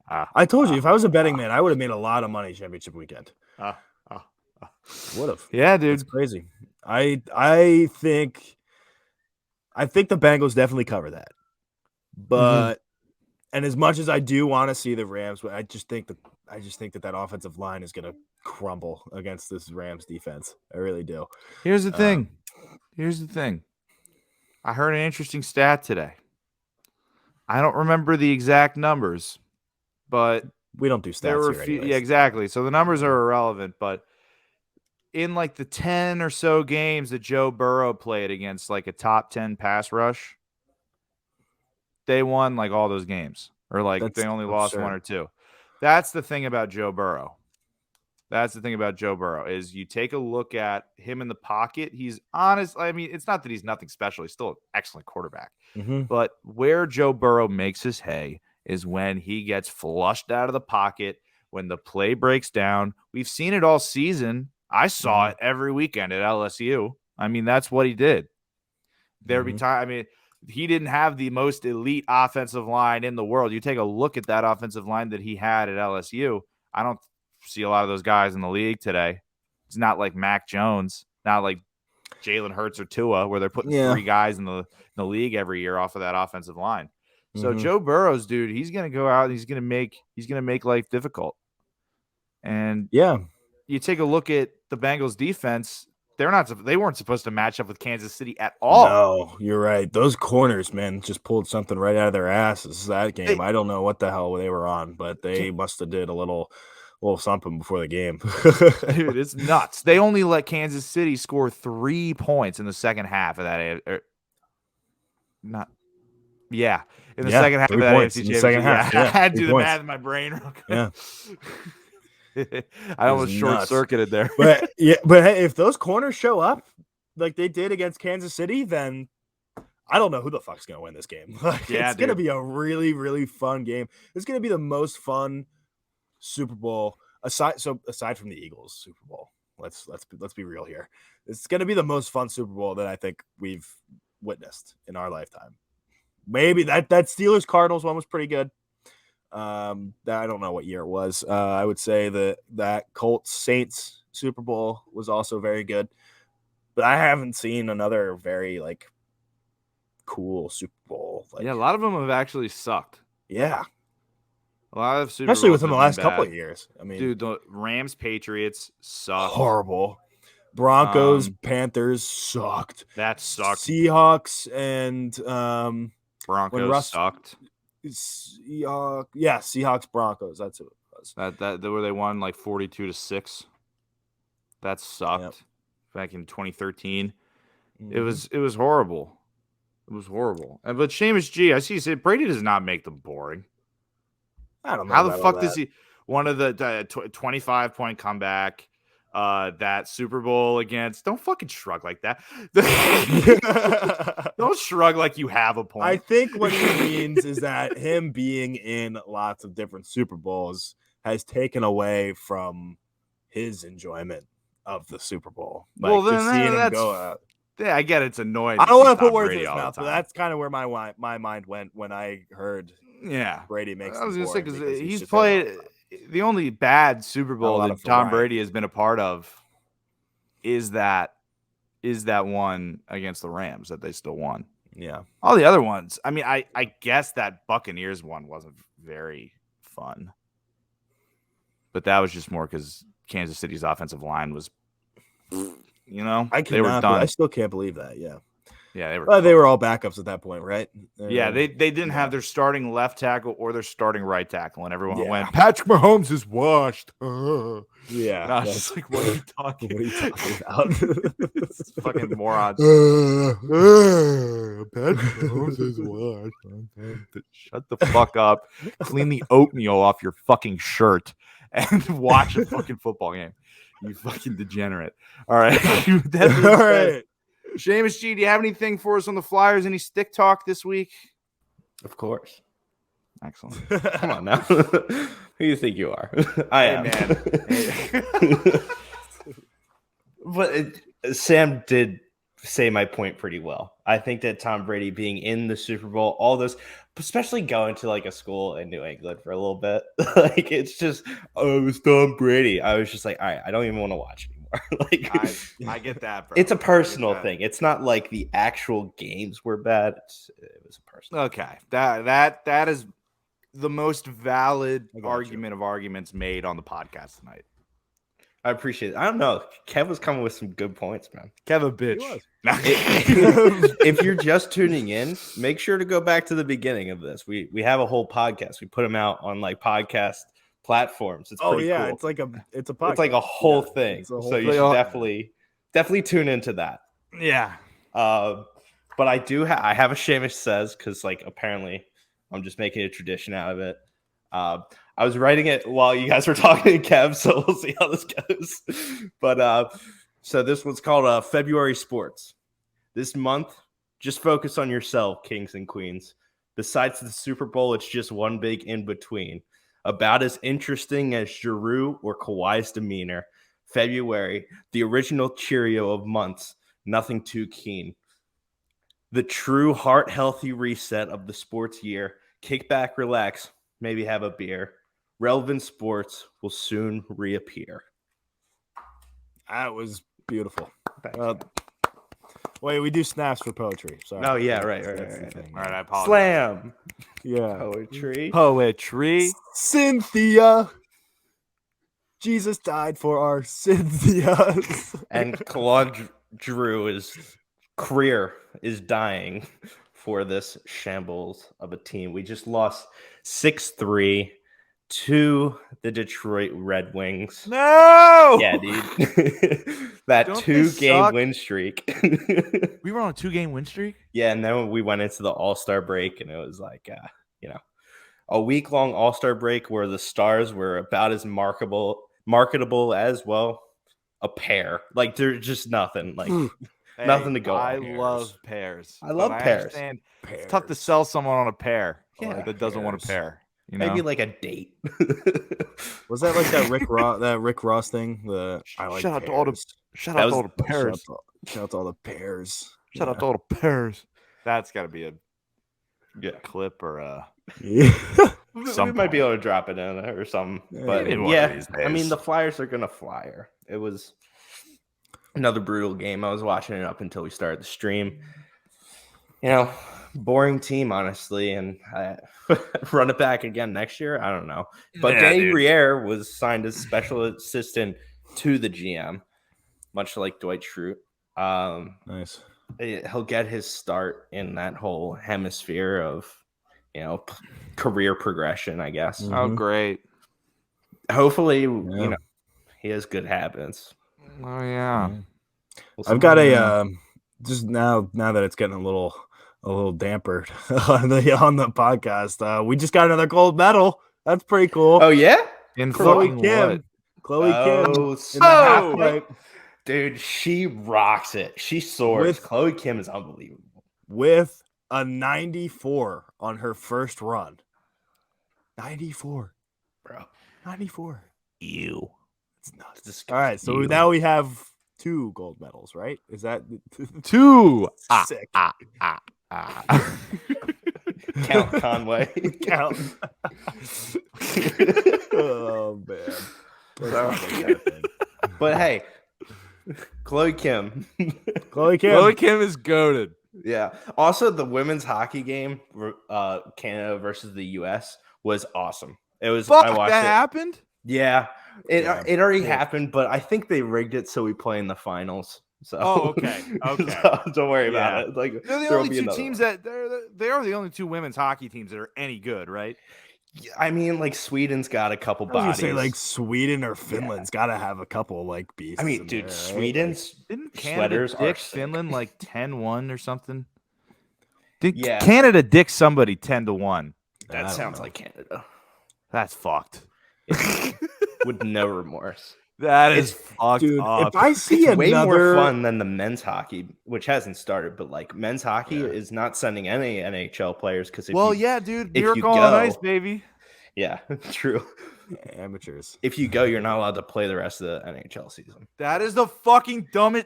I told you, if I was a betting man, I would have made a lot of money championship weekend. Would have. Yeah, dude. It's crazy. I think the Bengals definitely cover that. But and as much as I do want to see the Rams, I just think that offensive line is going to crumble against this Rams defense. I really do. Here's the thing. I heard an interesting stat today. I don't remember the exact numbers, but we don't do stats here anyways. Yeah, exactly. So the numbers are irrelevant, but in like the 10 or so games that Joe Burrow played against like a top 10 pass rush, they won like all those games, or like they only lost 1 or 2. That's the thing about Joe Burrow. Is you take a look at him in the pocket. He's honest. I mean, it's not that he's nothing special. He's still an excellent quarterback. But where Joe Burrow makes his hay is when he gets flushed out of the pocket, when the play breaks down. We've seen it all season. I saw it every weekend at LSU. I mean, that's what he did. There'd be time. I mean, he didn't have the most elite offensive line in the world. You take a look at that offensive line that he had at LSU. I don't see a lot of those guys in the league today. It's not like Mac Jones, not like Jalen Hurts or Tua, where they're putting 3 guys in the league every year off of that offensive line. So Joe Burrows, dude, he's going to go out and he's going to make life difficult. And you take a look at the Bengals defense, they weren't supposed to match up with Kansas City at all. No, you're right. Those corners, man, just pulled something right out of their asses that game. I don't know what the hell they were on, but they must have did a little something before the game. Dude, it's nuts. They only let Kansas City score 3 points in the second half of that. In the second half of that AFC Championship. Second half. I had to do the math in my brain real quick. Yeah. I almost short-circuited there. But hey, if those corners show up like they did against Kansas City, then I don't know who the fuck's going to win this game. It's going to be a really, really fun game. It's going to be the most fun Super Bowl aside from the Eagles Super Bowl. Let's be real here. It's going to be the most fun Super Bowl that I think we've witnessed in our lifetime. Maybe that Steelers Cardinals one was pretty good. I don't know what year it was. I would say that Colts Saints Super Bowl was also very good. But I haven't seen another very cool Super Bowl. A lot of them have actually sucked. Yeah. A lot of Super especially Bowls within the last couple of years. I mean, dude, the Rams Patriots sucked. Horrible. Broncos Panthers sucked. That sucked. Seahawks and Broncos sucked. Seahawks Broncos. That's who it was. That where they won 42-6. That sucked back in 2013. It was horrible. It was horrible. But Seamus G, I see you say Brady does not make them boring. I don't know. How the fuck does he? One of the 25-point comeback, that Super Bowl against. Don't fucking shrug like that. Don't shrug like you have a point. I think what he means is that him being in lots of different Super Bowls has taken away from his enjoyment of the Super Bowl. Well, then seeing him that's go out. Yeah, I get it's annoying. I don't want to put words in his mouth, but that's kind of where my mind went when I heard. Yeah, Brady makes. I was gonna say because he's played the only bad Super Bowl that Tom Brady has been a part of is that one against the Rams that they still won. Yeah, all the other ones. I mean, I guess that Buccaneers one wasn't very fun, but that was just more because Kansas City's offensive line was, they were done. I still can't believe that. Yeah. Yeah, they were all backups at that point, right? Yeah, they didn't have their starting left tackle or their starting right tackle, and everyone went, Patrick Mahomes is washed. Yeah. And I was just like, what are you talking about? This fucking morons. Patrick Mahomes is washed. Shut the fuck up. Clean the oatmeal off your fucking shirt and watch a fucking football game. You fucking degenerate. All right. All right. Seamus G, do you have anything for us on the Flyers? Any stick talk this week? Of course. Excellent. Come on now. Who do you think you are? I am. Man. But Sam did say my point pretty well. I think that Tom Brady being in the Super Bowl, all those, especially going to a school in New England for a little bit, it's just, it was Tom Brady. I was just like, all right, I don't even want to watch anymore. I get that, bro. It's a personal thing. It's not like the actual games were bad. It was a personal. Okay, that is the most valid argument of arguments made on the podcast tonight. I appreciate it. I don't know. Kev was coming with some good points, man. Kev a bitch. If you're just tuning in, make sure to go back to the beginning of this. We have a whole podcast. We put them out on podcast platforms. It's pretty cool. It's a podcast. It's like a whole thing. So you should definitely tune into that. Yeah. But I have a Seamus Says because apparently I'm just making a tradition out of it. I was writing it while you guys were talking to Kev, so we'll see how this goes. But so this one's called February Sports. This month, just focus on yourself, kings and queens. Besides the Super Bowl, it's just one big in-between. About as interesting as Giroux or Kawhi's demeanor. February, the original Cheerio of months. Nothing too keen. the true heart-healthy reset of the sports year. Kick back, relax, maybe have a beer. Relevant sports will soon reappear. That was beautiful. Thanks. Wait, we do snaps for poetry. Sorry. Oh, yeah, right. That's the Right. thing. All right, I apologize. Slam. Yeah. Poetry. Poetry. Cynthia. Jesus died for our Cynthias. And Claude Drew's career is dying for this shambles of a team. We just lost 6-3 to the Detroit Red Wings. No. Yeah, dude. That Don't they 2-game suck? win streak. We were on a 2-game win streak. Yeah, and then we went into the All-Star break, and it was like, a week-long All-Star break where the Stars were about as marketable as, well, a pair. Like, there's just nothing. Like, nothing to go I on here. love pears. I love but pears. Understand It's tough to sell someone on a pair. Yeah, that doesn't want a pears. pair. You know? Maybe like a date. Was that like that Rick Ross thing? I like Shout out to all the pears. shout That out was- to all the pears. Shout out to all the pears. Shout out to all the pears. That's got to be a Yeah. clip or a. Yeah. We Some might be point. able to drop it in or something. Yeah, But maybe one of yeah, these I mean, days. the Flyers are going to flyer. It was another brutal game. I was watching it up until we started the stream. Boring team, honestly. And I run it back again next year. I don't know. But Yeah, Danny dude. Briere was signed as special assistant to the GM, much like Dwight Schrute. Nice. He'll get his start in that whole hemisphere of, career progression, I guess. Mhm. Oh, great. Hopefully, Yeah. he has good habits. Oh, yeah. I've got a just now that it's getting a little damper on the podcast. We just got another gold medal. That's pretty cool. Oh yeah, In Chloe fucking Kim. what? Chloe Kim. Oh, in the so- halfpipe dude, she rocks it. She soars. With- Chloe Kim is unbelievable. with a 94 on her first run. 94. Bro. 94. You. It's nuts. Disgusting. All right, so You. now we have 2 gold medals, right? Is that Two. sick? Count Conway. Count. Oh man. Let's not make that a thing. But hey, Chloe Kim. Chloe Kim. Chloe Kim is goaded. Yeah. Also, the women's hockey game, Canada versus the U.S., was awesome. It was. Fuck, I watched that it. happened? Yeah, it Yeah. it already happened, but I think they rigged it so we play in the finals. So Oh, okay, okay. so don't worry Yeah. about it. Like They're the there'll only be two another teams one. that they are the only two women's hockey teams that are any good, right? I mean, like Sweden's got a couple I was gonna bodies. say like Sweden or Finland's got to have a couple like beasts. I mean, in dude, there, right? Sweden's Didn't Canada sweaters are dick sick. Finland like 10-1 or something? Yeah. Canada dick somebody 10-1. I That don't sounds know. like Canada That's fucked. with no remorse. That is fucked Dude, up. if I see It's way another more fun than the men's hockey, which hasn't started. But like men's hockey is not sending any NHL players because yeah, dude, if you Miracle on go- Ice, baby. yeah, true. amateurs. If you go, you're not allowed to play the rest of the NHL season. That is the fucking dumbest.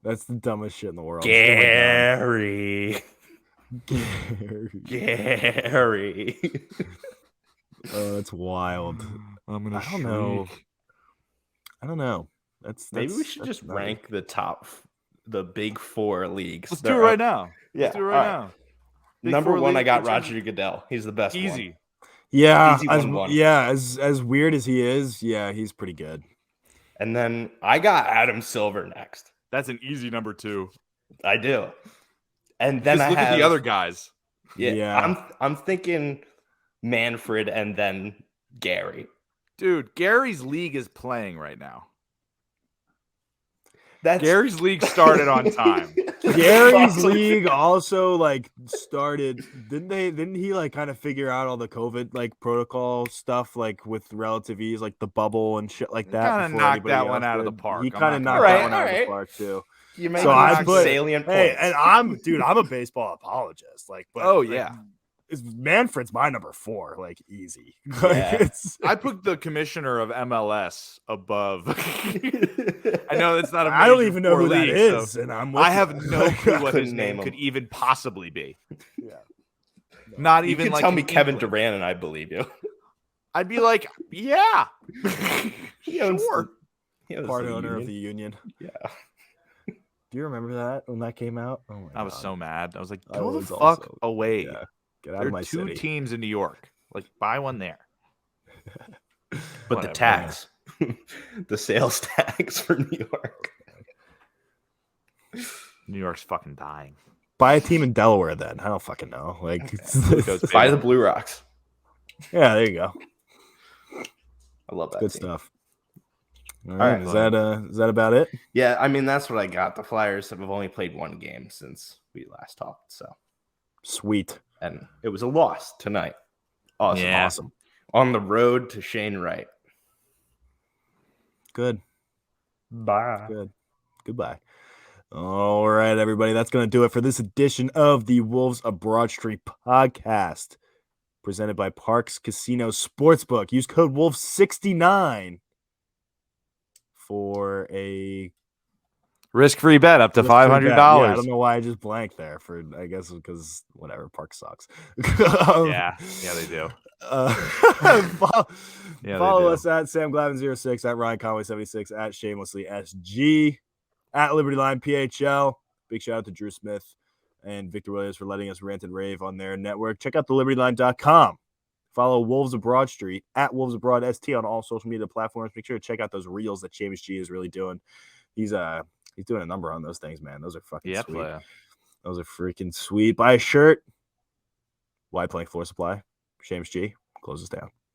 That's the dumbest shit in the world. Gary. Gary. Gary. Oh, that's wild. I'm gonna I don't know. I don't know. Maybe we that's- should that's just nutty. rank the big 4 leagues. Let's do it right now. Yeah. Let's do it all right right. now. Big Number four 1, I league, got which one? Roger Goodell. He's the best one. Easy. Yeah, Easy as 1-1. yeah, as weird as he is, yeah, he's pretty good. And then I got Adam Silver next. That's an easy number 2. I do. And then Just I look have at the other guys. Yeah. I'm thinking Manfred and then Gary. Dude, Gary's league is playing right now. That's Gary's league started on time. Gary's Awesome. league also like started. Didn't he like kind of figure out all the COVID like protocol stuff like with relative ease, like the bubble and shit like that? kinda before knocked anybody that one else out of the did? park. He I'm kind of not knocked gonna- that one out of Alright, the park too. You make So I some put salient hey, points. and I'm a baseball apologist. Like, but, Oh, like, yeah. Manfred's my number 4, like easy. Like, Yeah. I put the commissioner of MLS above. I know that's not a I don't major even know who sport that league, is, so and I'm with I have you. no clue what his Couldn't name name him. could even possibly be. Yeah. Not You even can like tell in me Kevin England. Durant, and I believe you. I'd be like, yeah, He owns sure. He owns Part the owner of Union. the Union. Yeah. Do you remember that when that came out? Oh my I was God. so mad. I was like, I go the was fuck also- away. Yeah. Get out There of are my 2 city. teams in New York. Like, buy one there. But Whatever. the tax, the sales tax for New York. New York's fucking dying. Buy a team in Delaware then. I don't fucking know. Like, Goes Buy the Blue Rocks. yeah, there you go. I love that Good team. stuff. All right, right, is that about it? Yeah, I mean that's what I got. The Flyers have only played 1 game since we last talked, so Sweet. and it was a loss tonight. Awesome, Yeah. Awesome. On the road to Shane Wright. Good. Bye. Good. Goodbye. All right, everybody. That's going to do it for this edition of the Wolves of Broad Street podcast, presented by Parks Casino Sportsbook. Use code WOLVES69 for a Risk-free bet up to risk-free $500. bet. Yeah, I don't know why I just blanked there. I guess because whatever. Park sucks. Yeah, they do. Follow us at Sam Glavin06, at Ryan Conway76, at Shamelessly SG, at Liberty Line PHL. Big shout out to Drew Smith and Victor Williams for letting us rant and rave on their network. Check out thelibertyline.com. Follow Wolves of Broad Street at Wolves of Broad ST on all social media platforms. Make sure to check out those reels that James G is really doing. He's doing a number on those things, man. Those are fucking sweet. Player. Those are freaking sweet. Buy a shirt. Why Plank Floor Supply? James G. Close us down.